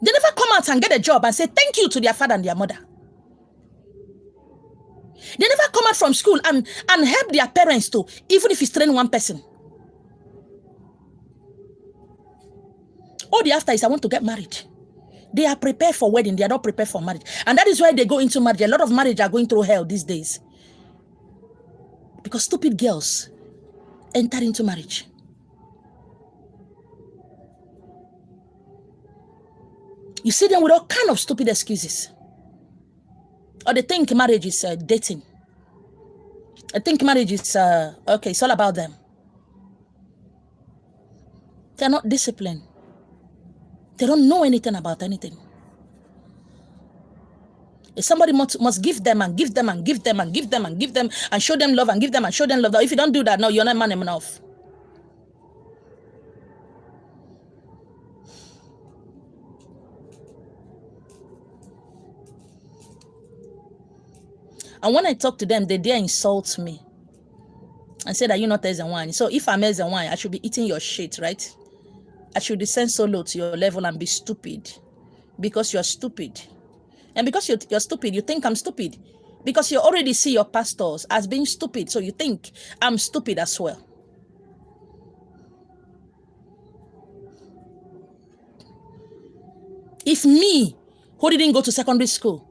They never come out and get a job and say thank you to their father and their mother. They never come out from school and help their parents to, even if it's train one person. All they after is I want to get married. They are prepared for wedding. They are not prepared for marriage. And that is why they go into marriage. A lot of marriage are going through hell these days. Because stupid girls enter into marriage. You see them with all kind of stupid excuses. Or they think marriage is dating. I think marriage is, okay, it's all about them. They're not disciplined. They don't know anything about anything. If somebody must give them and give them and give them and give them and give them and show them love and give them and show them love. If you don't do that, no, you're not man enough. And when I talk to them, they dare insult me and say that you're not as a wine. So if I'm as a wine, I should be eating your shit, right? I should descend so low to your level and be stupid because you're stupid. And because you're stupid, you think I'm stupid. Because you already see your pastors as being stupid, so you think I'm stupid as well. If me, who didn't go to secondary school,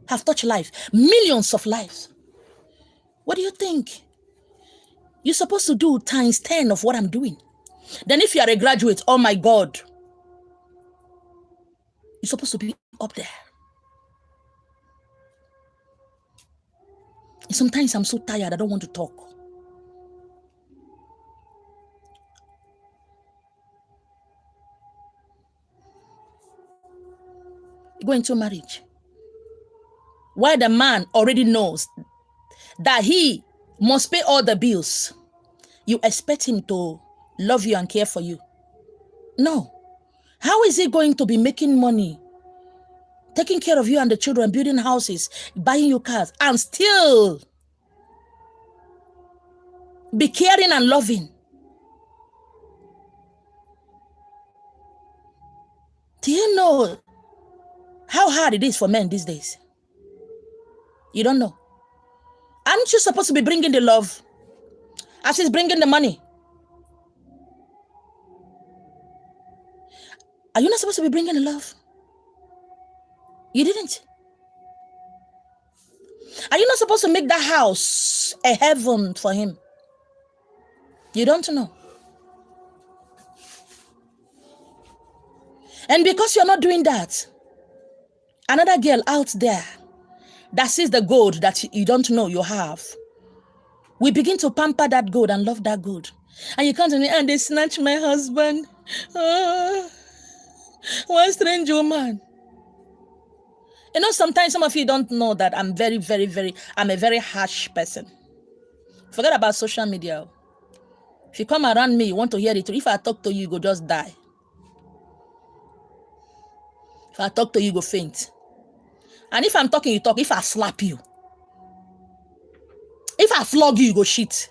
have touched life, millions of lives, what do you think? You're supposed to do times 10 of what I'm doing. Then if you are a graduate, oh my God, you're supposed to be up there. Sometimes I'm so tired, I don't want to talk. Go into marriage where the man already knows that he must pay all the bills. You expect him to love you and care for you. No. How is he going to be making money, taking care of you and the children, building houses, buying you cars, and still be caring and loving? Do you know how hard it is for men these days? You don't know. Aren't you supposed to be bringing the love as he's bringing the money? Are you not supposed to be bringing the love? You didn't. Are you not supposed to make that house a heaven for him? You don't know. And because you're not doing that, another girl out there that sees the gold that you don't know you have, we begin to pamper that gold and love that gold. And you come to me and they snatch my husband. One strange woman. You know, sometimes some of you don't know that I'm I'm a very harsh person. Forget about social media. If you come around me, you want to hear it. If I talk to you, you go just die. If I talk to you, you go faint. And if I'm talking, you talk. If I slap you, if I flog you, you go shit.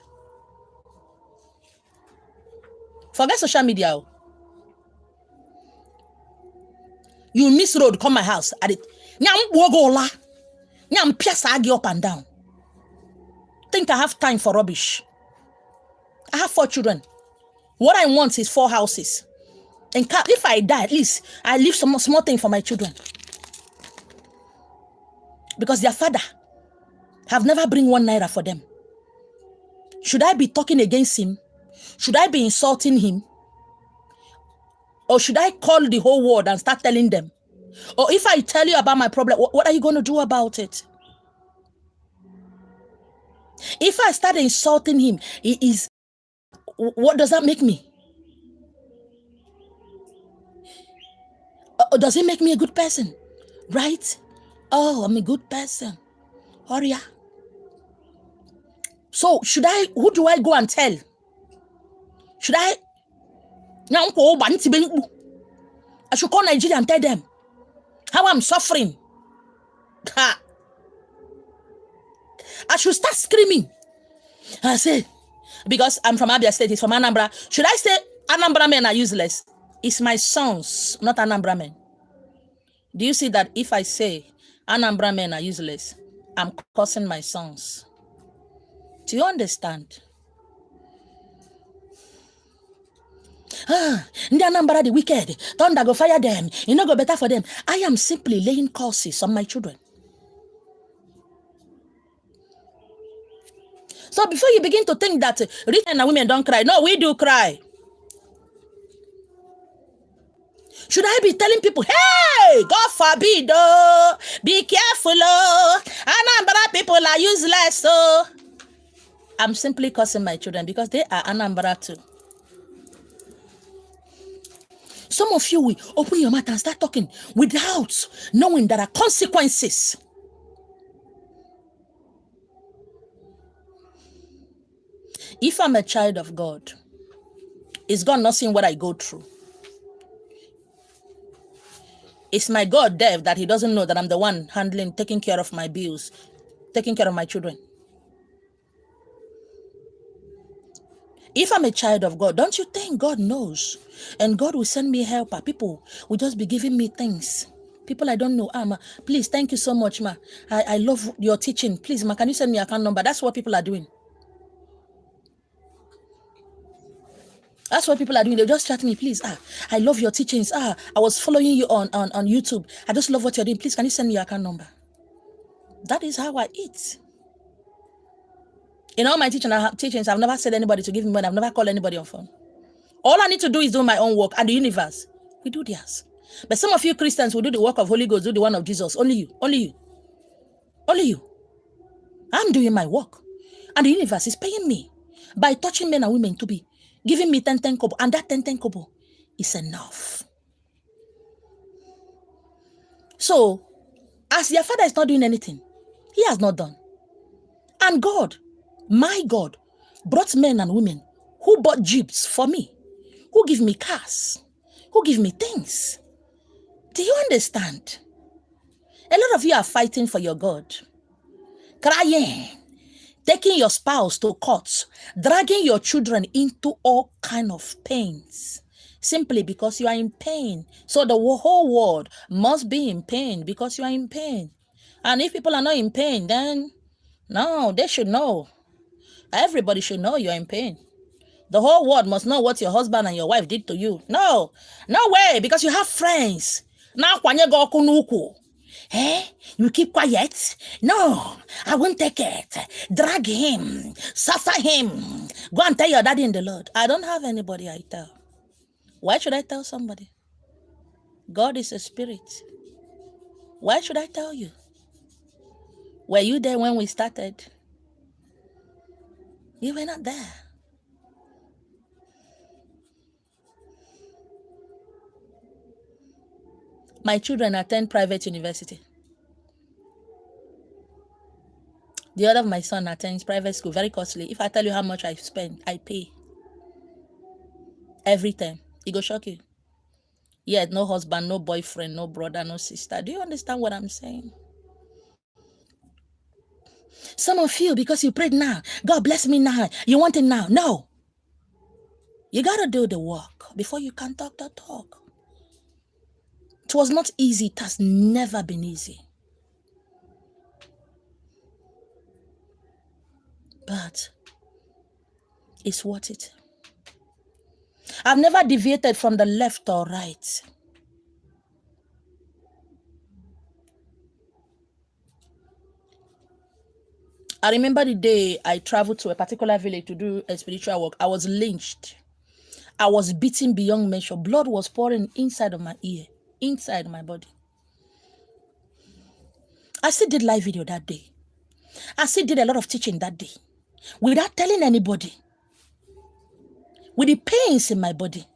Forget social media. You miss road, come my house. At it. Nyam piasa up and down. Think I have time for rubbish. I have 4 children. What I want is 4 houses. And if I die, at least I leave some small thing for my children. Because their father have never bring 1 naira for them. Should I be talking against him? Should I be insulting him? Or should I call the whole world and start telling them? Or if I tell you about my problem, what are you going to do about it? If I start insulting him, what does that make me? Does it make me a good person? Right? Oh, I'm a good person. Hurry up. So who do I go and tell? Should I should call Nigeria and tell them how I'm suffering. I should start screaming. I say, because I'm from Abia State, it's from Anambra. Should I say Anambra men are useless? It's my sons, not Anambra men. Do you see that if I say Anambra men are useless, I'm cursing my sons? Do you understand? The Anambra the wicked, thunder go fire them, you know go better for them. I am simply laying curses on my children. So before you begin to think that rich men and women don't cry, no, we do cry. Should I be telling people, hey, God forbid, oh, be careful, oh, Anambra people are useless, so I'm simply cursing my children because they are Anambra too. Some of you will open your mouth and start talking without knowing there are consequences. If I'm a child of God, is God not seeing what I go through? Is my God deaf that he doesn't know that I'm the one handling, taking care of my bills, taking care of my children? If I'm a child of God, don't you think God knows? And God will send me helper. People will just be giving me things. People I don't know. Ma, please, thank you so much, ma. I love your teaching. Please, ma, can you send me your account number? That's what people are doing. That's what people are doing. They just chat me, please. I love your teachings. I was following you on YouTube. I just love what you're doing. Please, can you send me your account number? That is how I eat. In all my teachings, I've never said anybody to give me money. I've never called anybody on phone. All I need to do is do my own work, and the universe, we do theirs. But some of you Christians will do the work of Holy Ghost, do the one of Jesus. Only you. Only you. Only you. I'm doing my work. And the universe is paying me by touching men and women to be giving me 10 kobo. And that 10 kobo is enough. So, as their father is not doing anything, he has not done. And God, my God, brought men and women who bought jeeps for me, who give me cars, who give me things. Do you understand? A lot of you are fighting for your God, crying, taking your spouse to court, dragging your children into all kind of pains, simply because you are in pain. So the whole world must be in pain because you are in pain. And if people are not in pain, then no, they should know. Everybody should know you're in pain. The whole world must know what your husband and your wife did to you. No, no way, because you have friends. Now, eh? You keep quiet? No, I won't take it. Drag him, suffer him. Go and tell your daddy in the Lord. I don't have anybody I tell. Why should I tell somebody? God is a spirit. Why should I tell you? Were you there when we started? You were not there. My children attend private university. The other of my son attends private school, very costly. If I tell you how much I spend, I pay. Every time. It go shock you. Yet no husband, no boyfriend, no brother, no sister. Do you understand what I'm saying? Some of you, because you prayed now, God bless me now, you want it now. No. You got to do the work before you can talk the talk. It was not easy. It has never been easy. But it's worth it. I've never deviated from the left or right. I remember the day I traveled to a particular village to do a spiritual work. I was lynched. I was beaten beyond measure. Blood was pouring inside of my ear, inside my body. I still did live video that day. I still did a lot of teaching that day without telling anybody. With the pains in my body.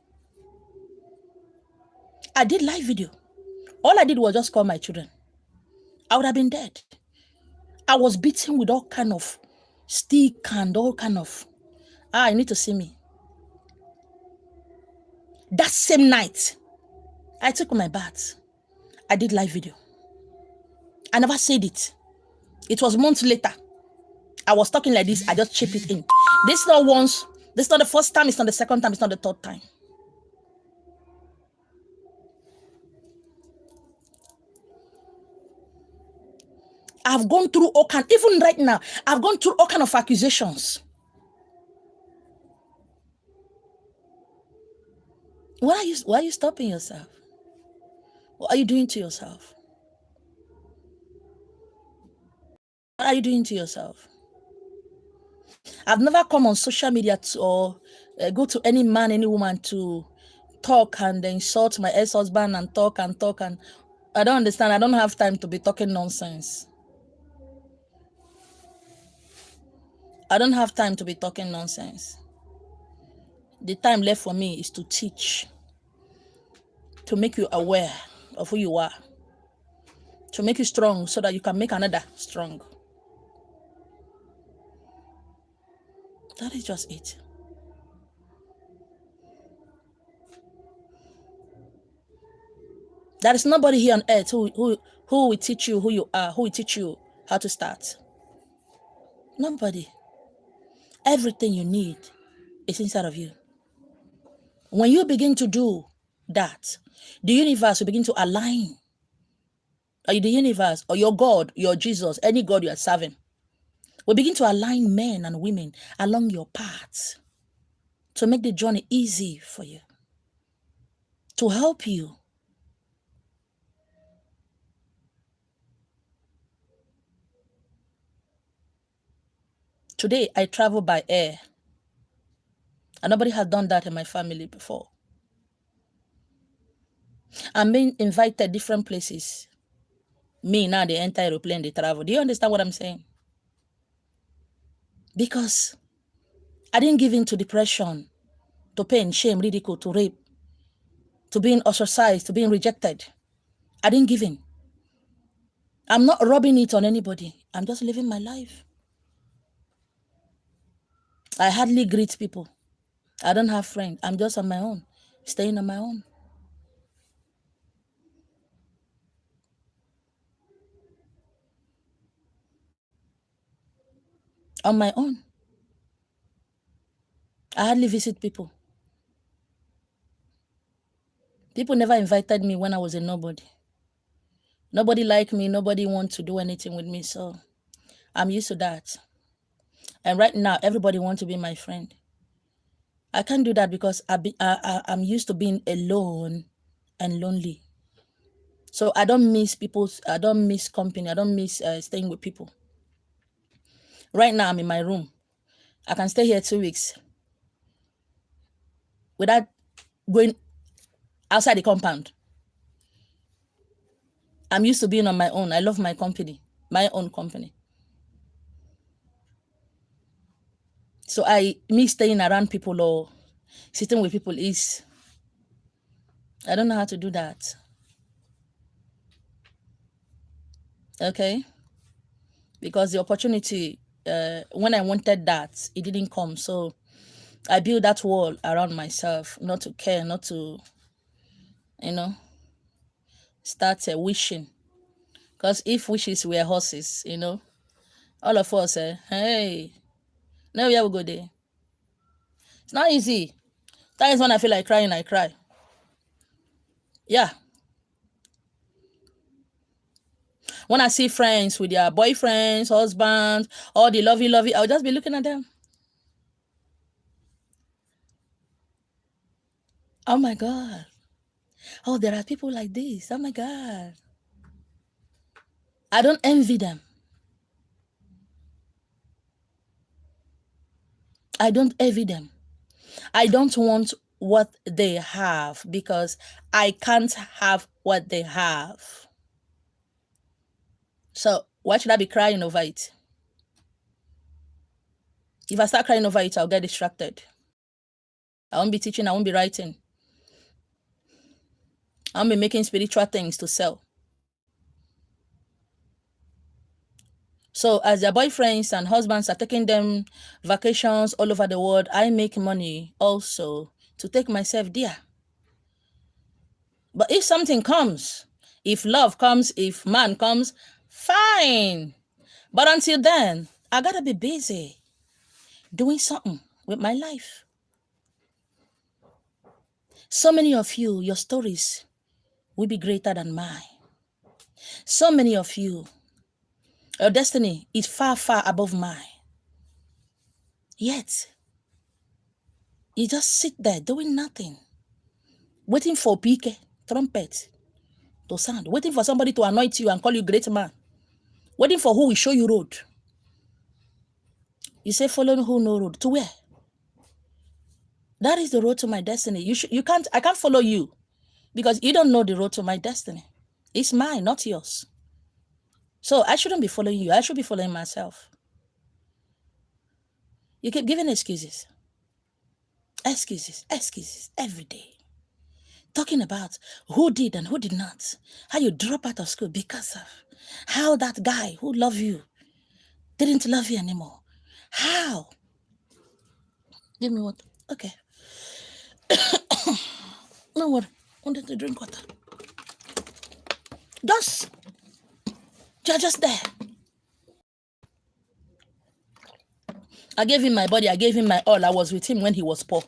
I did live video. All I did was just call my children. I would have been dead. I was beaten with all kind of stick and all kind of, you need to see me. That same night, I took my bath. I did live video. I never said it. It was months later. I was talking like this. I just chip it in. This is not once. This is not the first time. It's not the second time. It's not the third time. I've gone through all kind. Even right now, I've gone through all kind of accusations. Why are you stopping yourself? What are you doing to yourself? What are you doing to yourself? I've never come on social media or go to any man, any woman to talk and insult my ex-husband and talk and I don't understand. I don't have time to be talking nonsense. I don't have time to be talking nonsense. The time left for me is to teach, to make you aware of who you are, to make you strong so that you can make another strong. That is just it. There is nobody here on earth who will teach you who you are, who will teach you how to start. Nobody. Everything you need is inside of you. When you begin to do that, the universe will begin to align. Or the universe, or your God, your Jesus, any God you are serving, will begin to align men and women along your path to make the journey easy for you, to help you. Today, I travel by air. And nobody has done that in my family before. I'm being invited different places. Me now, they enter aeroplane, they travel. Do you understand what I'm saying? Because I didn't give in to depression, to pain, shame, ridicule, to rape, to being ostracized, to being rejected. I didn't give in. I'm not rubbing it on anybody. I'm just living my life. I hardly greet people. I don't have friends. I'm just on my own, staying on my own. On my own. I hardly visit people. People never invited me when I was a nobody. Nobody liked me. Nobody wants to do anything with me. So I'm used to that. And right now, everybody wants to be my friend. I can't do that because I'm used to being alone and lonely. So I don't miss I don't miss company. I don't miss staying with people. Right now, I'm in my room. I can stay here 2 weeks without going outside the compound. I'm used to being on my own. I love my company, my own company. So me staying around people or sitting with people I don't know how to do that. Okay? Because the opportunity, when I wanted that, it didn't come. So I built that wall around myself, not to care, not to, start wishing. Because if wishes were horses, all of us, hey, now we will go there. It's not easy. Times when I feel like crying, I cry. Yeah. When I see friends with their boyfriends, husbands, all the lovey, I'll just be looking at them. Oh my God. Oh, there are people like this. Oh my God. I don't envy them. I don't envy them. I don't want what they have because I can't have what they have. So why should I be crying over it? If I start crying over it, I'll get distracted. I won't be teaching, I won't be writing. I won't be making spiritual things to sell. So as their boyfriends and husbands are taking them vacations all over the world, I make money also to take myself there. But if something comes, if love comes, if man comes, fine. But until then, I gotta be busy doing something with my life. So many of you, your stories will be greater than mine. So many of you, your destiny is far, far above mine. Yet, you just sit there doing nothing, waiting for pique, trumpet to sound, waiting for somebody to anoint you and call you great man, waiting for who will show you road. You say, following who no road? To where? That is the road to my destiny. I can't follow you because you don't know the road to my destiny. It's mine, not yours. So I shouldn't be following you. I should be following myself. You keep giving excuses. Excuses every day. Talking about who did and who did not. How you drop out of school because of how that guy who loved you didn't love you anymore. How? Give me water. Okay. No worry. I wanted to drink water. You're just there. I gave him my body. I gave him my all. I was with him when he was poor.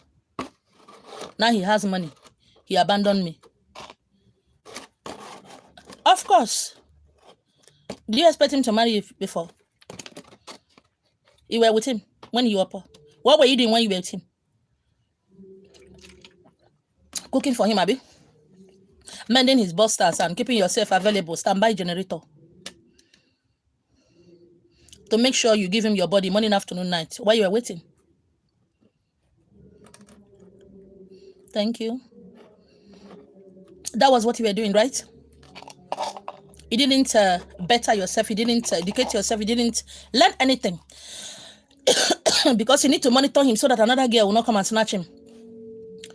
Now he has money. He abandoned me. Of course. Do you expect him to marry you before? You were with him when you were poor. What were you doing when you were with him? Cooking for him, Abby? Mending his busters and keeping yourself available. Standby generator. To make sure you give him your body morning, afternoon, night. While you were waiting. Thank you. That was what you were doing, right? You didn't better yourself. You didn't educate yourself. You didn't learn anything. because you need to monitor him so that another girl will not come and snatch him.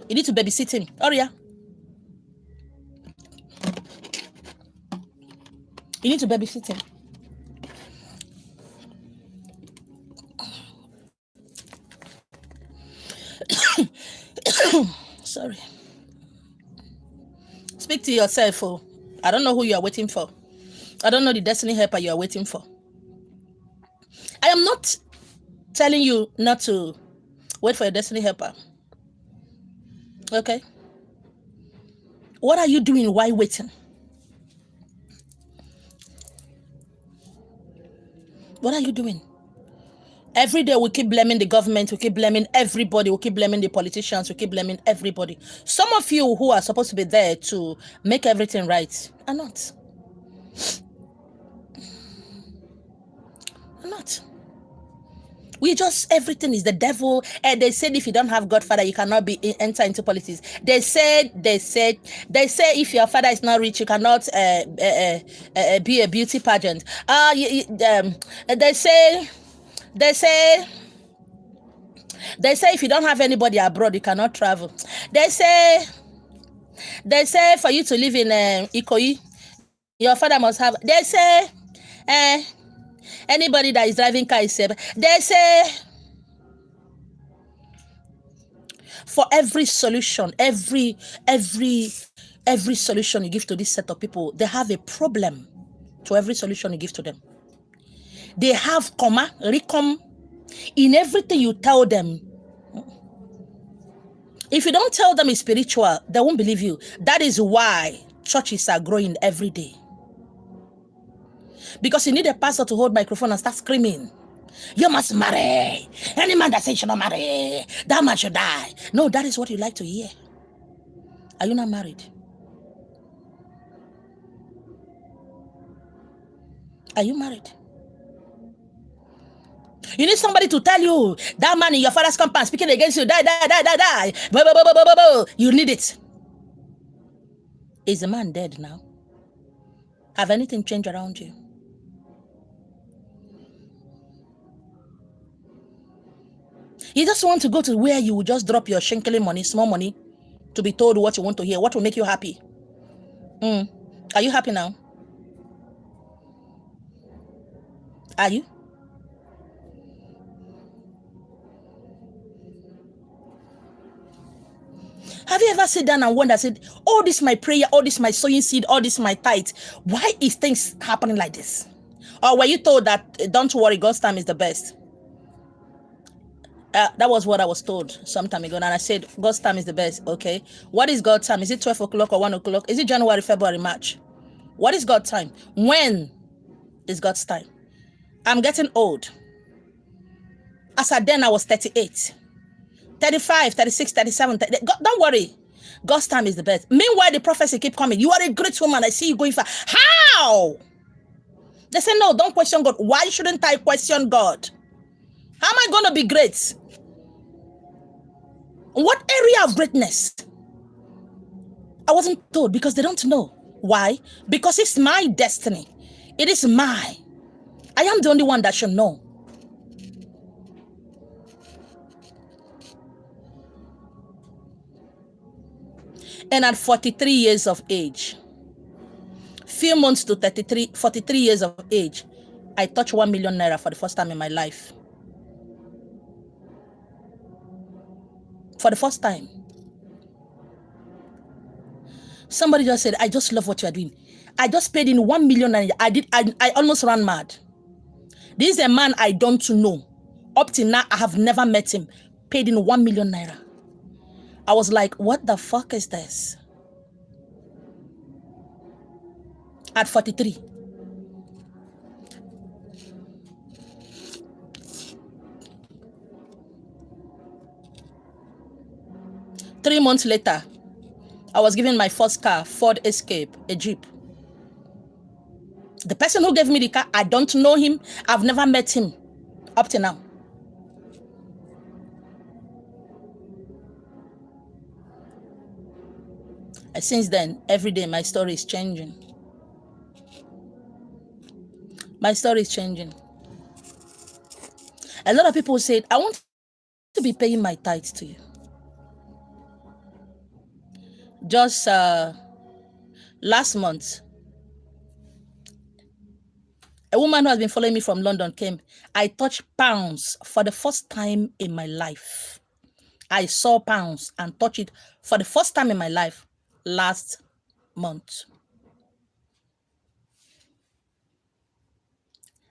You need to babysit him. Oh yeah. You need to babysit him. Sorry. Speak to yourself. Oh, I don't know who you are waiting for. I don't know the destiny helper you are waiting for. I am not telling you not to wait for your destiny helper. Okay? What are you doing while waiting? What are you doing? Every day we keep blaming the government, we keep blaming everybody, we keep blaming the politicians, we keep blaming everybody. Some of you who are supposed to be there to make everything right are not. Are not. We just, everything is the devil. And they said if you don't have Godfather, you cannot enter into politics. They said if your father is not rich, you cannot be a beauty pageant. They say if you don't have anybody abroad, you cannot travel. They say for you to live in Ikoyi, your father must have. They say anybody that is driving car is safe. They say for every solution, every solution you give to this set of people, they have a problem to every solution you give to them. They have comma, recom in everything you tell them. If you don't tell them it's spiritual, they won't believe you. That is why churches are growing every day. Because you need a pastor to hold microphone and start screaming. You must marry. Any man that says you should not marry, that man should die. No, that is what you like to hear. Are you not married? Are you married? You need somebody to tell you that man in your father's compound speaking against you. Die. You need it. Is the man dead now? Have anything changed around you? You just want to go to where you will just drop your shinkling money, small money, to be told what you want to hear, what will make you happy. Are you happy now? Are you? Have you ever sat down and wondered, said, all this my prayer, all this my sowing seed, all this my tithe, why is things happening like this? Or were you told that, don't worry, God's time is the best? That was what I was told some time ago, and I said, God's time is the best. Okay, what is God's time? Is it 12 o'clock or 1 o'clock? Is it January, February, March? What is God's time? When is God's time? I'm getting old. As at then, I was 38. 35, 36, 37. Don't worry. God's time is the best. Meanwhile, the prophecy keep coming. You are a great woman. I see you going far. How? They say, no, don't question God. Why shouldn't I question God? How am I going to be great? What area of greatness? I wasn't told because they don't know. Why? Because it's my destiny. It is mine. I am the only one that should know. And at 43 years of age, few months to 43 years of age, I touched 1 million naira for the first time in my life. For the first time. Somebody just said, I just love what you are doing. I just paid in 1 million naira. I almost ran mad. This is a man I don't know. Up till now, I have never met him. Paid in 1 million naira. I was like, what the fuck is this? At 43. Three months later, I was given my first car, Ford Escape, a Jeep. The person who gave me the car, I don't know him. I've never met him up to now. And since then, every day my story is changing. My story is changing. A lot of people said, I want to be paying my tithes to you. Just last month, a woman who has been following me from London came. I touched pounds for the first time in my life. I saw pounds and touched it for the first time in my life last month.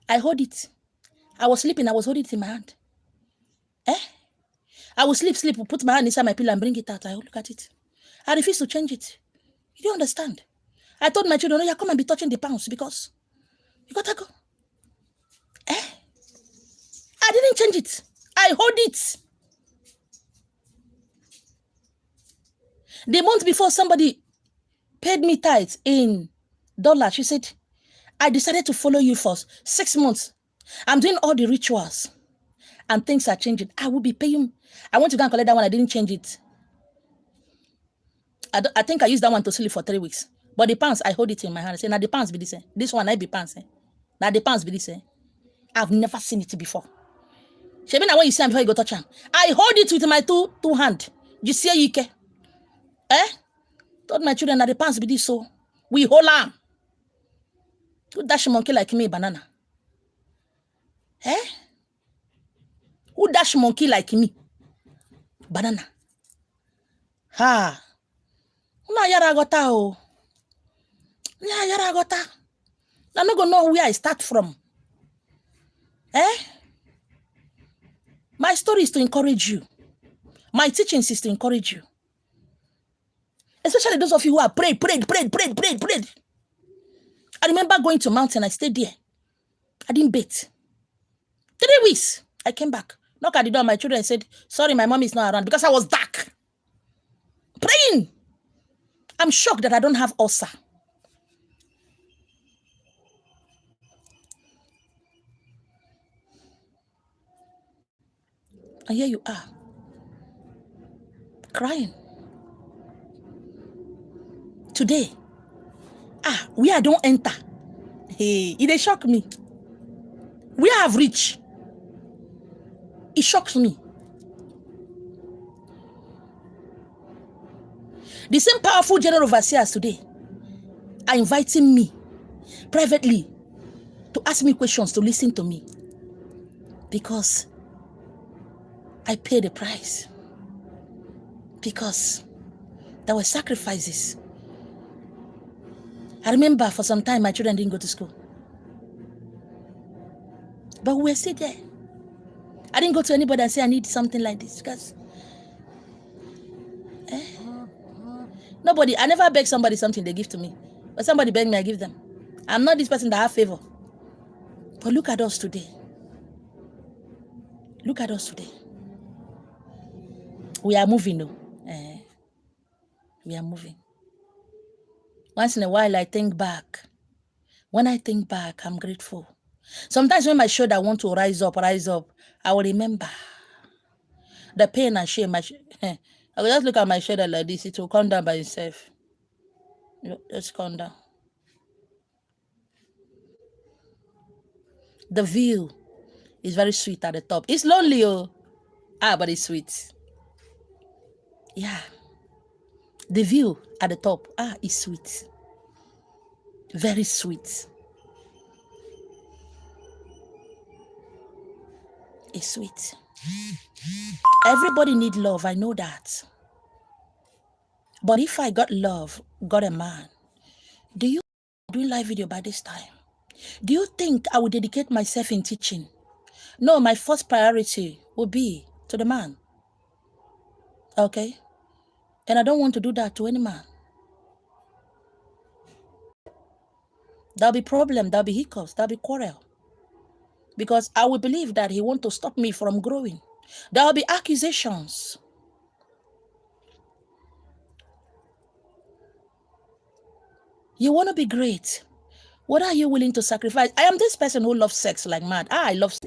I hold it. I was sleeping. I was holding it in my hand. I will sleep, put my hand inside my pillow and bring it out. I will look at it. I refuse to change it. You don't understand. I told my children, oh yeah, come and be touching the pounds because you gotta go. I didn't change it. I hold it. The month before, somebody paid me tithes in dollars. She said, I decided to follow you for 6 months. I'm doing all the rituals and things are changing. I will be paying. I want to go and collect that one. I didn't change it. I think I used that one to sleep for 3 weeks. But the pounds, I hold it in my hand. I say, now the pounds be this. This one, I be pounds. Now the pounds be this. I've never seen it before. Shebi na when you see am before you go touch am. I hold it with my two hand. You see you care? Told my children that the pounds be this so. We hold am. Who dash monkey like me banana? Who dash monkey like me? Banana. Ha. Una yara gota o. Na yara gota. I'm not gonna know where I start from. My story is to encourage you. My teachings is to encourage you. Especially those of you who are prayed. I remember going to mountain. I stayed there. I didn't bathe. 3 weeks. I came back. Knock at the door. My children said, sorry, my mom is not around because I was dark. Praying. I'm shocked that I don't have ulcer. And here you are. Crying. Today. Where I don't enter. Hey, it shocked me. Where I have reached. It shocks me. The same powerful general overseers today are inviting me privately to ask me questions, to listen to me. Because I paid the price. Because there were sacrifices. I remember for some time my children didn't go to school. But we were still there. I didn't go to anybody and say I need something like this because nobody, I never beg somebody something they give to me. But somebody beg me, I give them. I'm not this person that have favor. But look at us today. Look at us today. We are moving though. We are moving. Once in a while I think back. When I think back, I'm grateful. Sometimes when my shoulder want to rise up, I will remember the pain and shame. I will just look at my shoulder like this. It will come down by itself. Just come down. The view is very sweet at the top. It's lonely, but it's sweet. Yeah. The view at the top, is sweet. Very sweet. It's sweet. Everybody need love, I know that. But if I got love, got a man, do you do live video by this time? Do you think I would dedicate myself in teaching? No, my first priority would be to the man. Okay? And I don't want to do that to any man. There'll be problem, there'll be hiccups, there'll be quarrel. Because I will believe that he wants to stop me from growing. There'll be accusations. You want to be great. What are you willing to sacrifice? I am this person who loves sex like mad. I love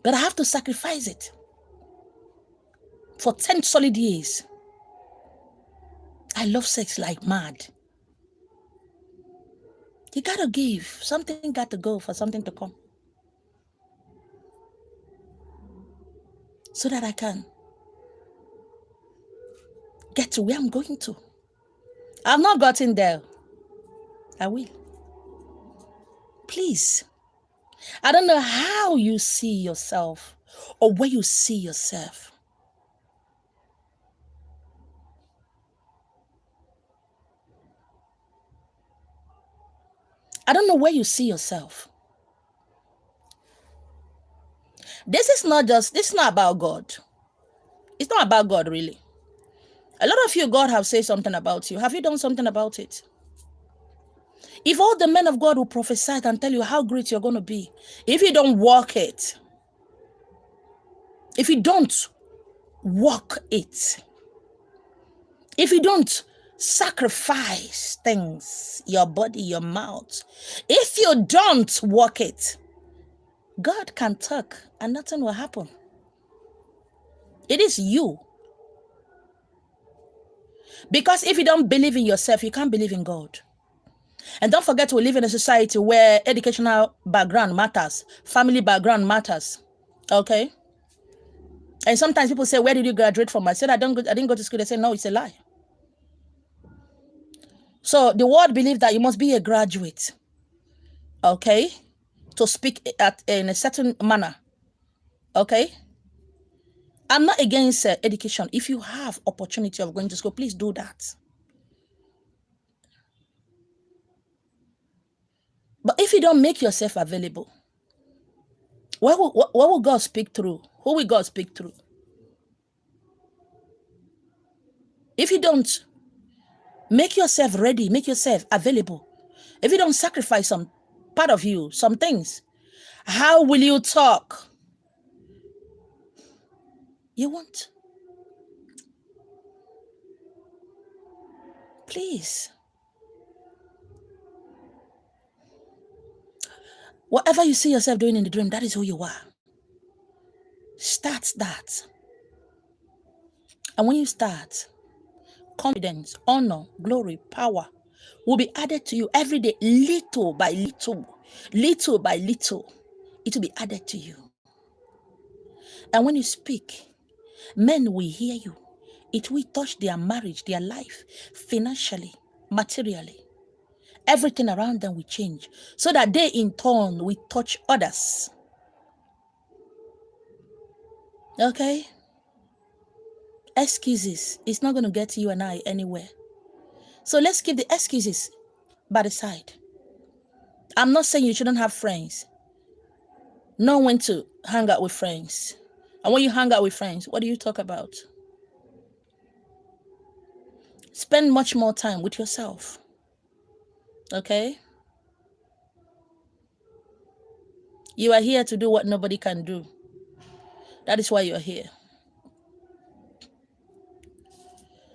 but I have to sacrifice it. For 10 solid years. I love sex like mad. You gotta give. Something got to go for something to come. So that I can get to where I'm going to. I've not gotten there. I will. Please. I don't know how you see yourself or where you see yourself. I don't know where you see yourself. This is not about God. It's not about God, really. A lot of you, God have said something about you. Have you done something about it? If all the men of God will prophesy and tell you how great you're going to be, if you don't walk it, if you don't walk it, if you don't sacrifice things, your body, your mouth, if you don't walk it, God can talk and nothing will happen. It is you. Because if you don't believe in yourself, you can't believe in God. And don't forget, we live in a society where educational background matters, family background matters. Okay? And sometimes people say, where did you graduate from? I said, I didn't go to school. They say, no, it's a lie. So the world believes that you must be a graduate, okay, to speak in a certain manner, okay? I'm not against education. If you have opportunity of going to school, please do that. But if you don't make yourself available, what will God speak through? Who will God speak through? If you don't make yourself ready, make yourself available, if you don't sacrifice some part of you, some things, how will you talk? You won't. Please. Whatever you see yourself doing in the dream, that is who you are. Start that. And when you start, confidence, honor, glory, power will be added to you every day, little by little, little by little. It will be added to you. And when you speak, men will hear you. It will touch their marriage, their life, financially, materially. Everything around them will change so that they in turn will touch others. Okay? Excuses. It's not going to get you and I anywhere. So let's keep the excuses by the side. I'm not saying you shouldn't have friends. Know when to hang out with friends. And when you hang out with friends, what do you talk about? Spend much more time with yourself. Okay? You are here to do what nobody can do. That is why you're here.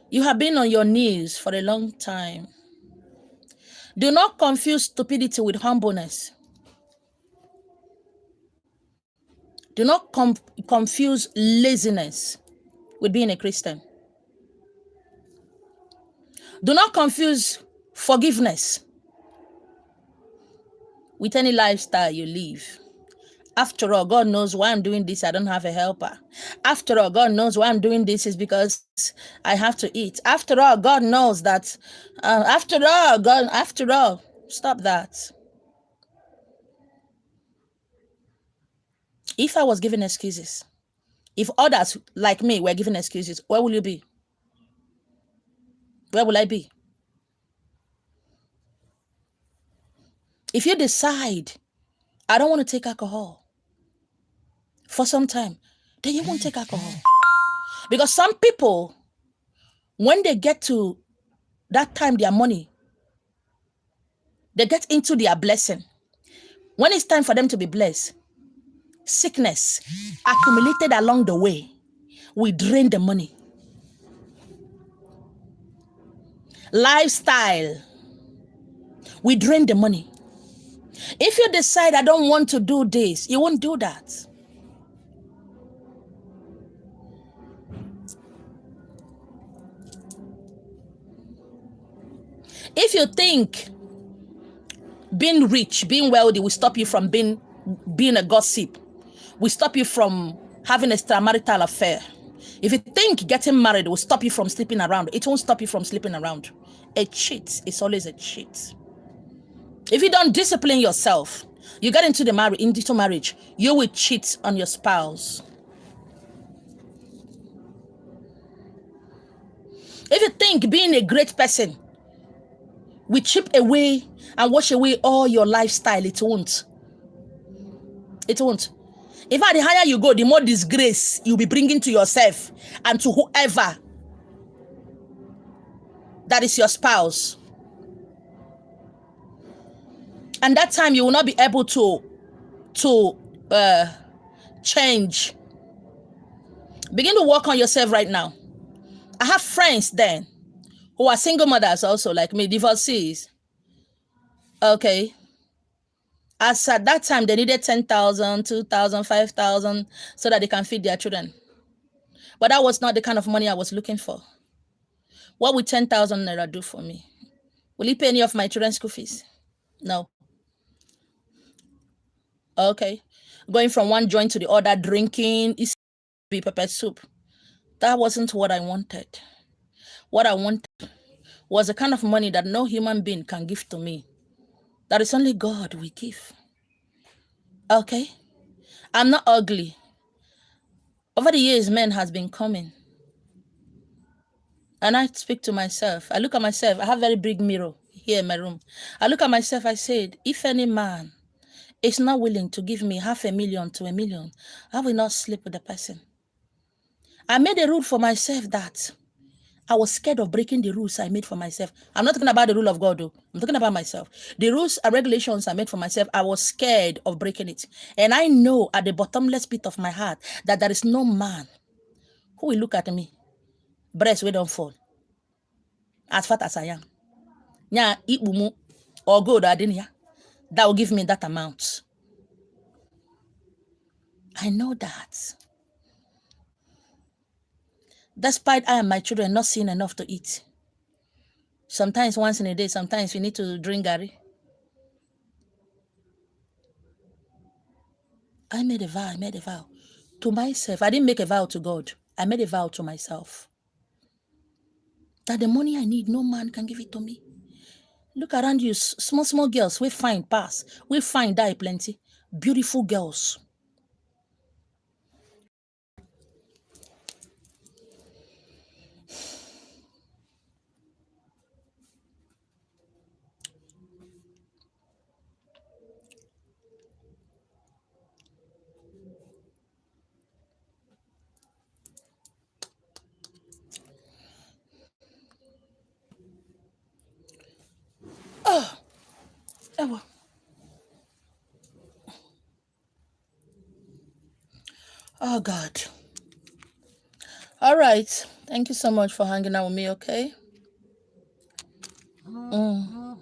You have been on your knees for a long time. Do not confuse stupidity with humbleness. Do not confuse laziness with being a Christian. Do not confuse forgiveness with any lifestyle you live. After all, God knows why I'm doing this. I don't have a helper. After all, God knows why I'm doing this is because I have to eat. After all, God knows that. After all, stop that. If I was giving excuses, if others like me were giving excuses, where will you be? Where will I be? If you decide, I don't want to take alcohol for some time, then you won't take alcohol. Because some people, when they get to that time, their money, they get into their blessing. When it's time for them to be blessed, sickness accumulated along the way will drain the money. Lifestyle will drain the money. If you decide, I don't want to do this, you won't do that. If you think Being rich, being wealthy will stop you from being a gossip. Will stop you from having a extramarital affair. If you think getting married will stop you from sleeping around, it won't stop you from sleeping around. A cheat is always a cheat. If you don't discipline yourself, you get into marriage, you will cheat on your spouse. If you think being a great person will chip away and wash away all your lifestyle, it won't. It won't. In fact, the higher you go, the more disgrace you'll be bringing to yourself and to whoever that is your spouse. And that time you will not be able to change. Begin to work on yourself right now. I have friends then who are single mothers also, like me, divorcees. Okay. As at that time, they needed 10,000, 2,000, 5,000 so that they can feed their children. But that was not the kind of money I was looking for. What would 10,000 naira do for me? Will it pay any of my children's school fees? No. Okay. Going from one joint to the other, drinking, is be pepper soup. That wasn't what I wanted. What I wanted was the kind of money that no human being can give to me. That is only God will give. Okay? I'm not ugly. Over the years, men has been coming. And I speak to myself. I look at myself. I have a very big mirror here in my room. I look at myself. I said, if any man is not willing to give me 500,000 to 1,000,000, I will not sleep with the person. I made a rule for myself that I was scared of breaking the rules I made for myself. I'm not talking about the rule of God, though. I'm talking about myself. The rules and regulations I made for myself, I was scared of breaking it. And I know at the bottomless pit of my heart that there is no man who will look at me, breast will don't fall, as fat as I am. Nya ibumu or gold adinia, that will give me that amount. I know that. Despite I and my children not seeing enough to eat. Sometimes once in a day, sometimes we need to drink gari. I made a vow to myself. I didn't make a vow to God. I made a vow to myself that the money I need, no man can give it to me. Look around you, small girls, we find pass, we find die plenty. Beautiful girls. Oh, oh God. All right. Thank you so much for hanging out with me, okay? Oh.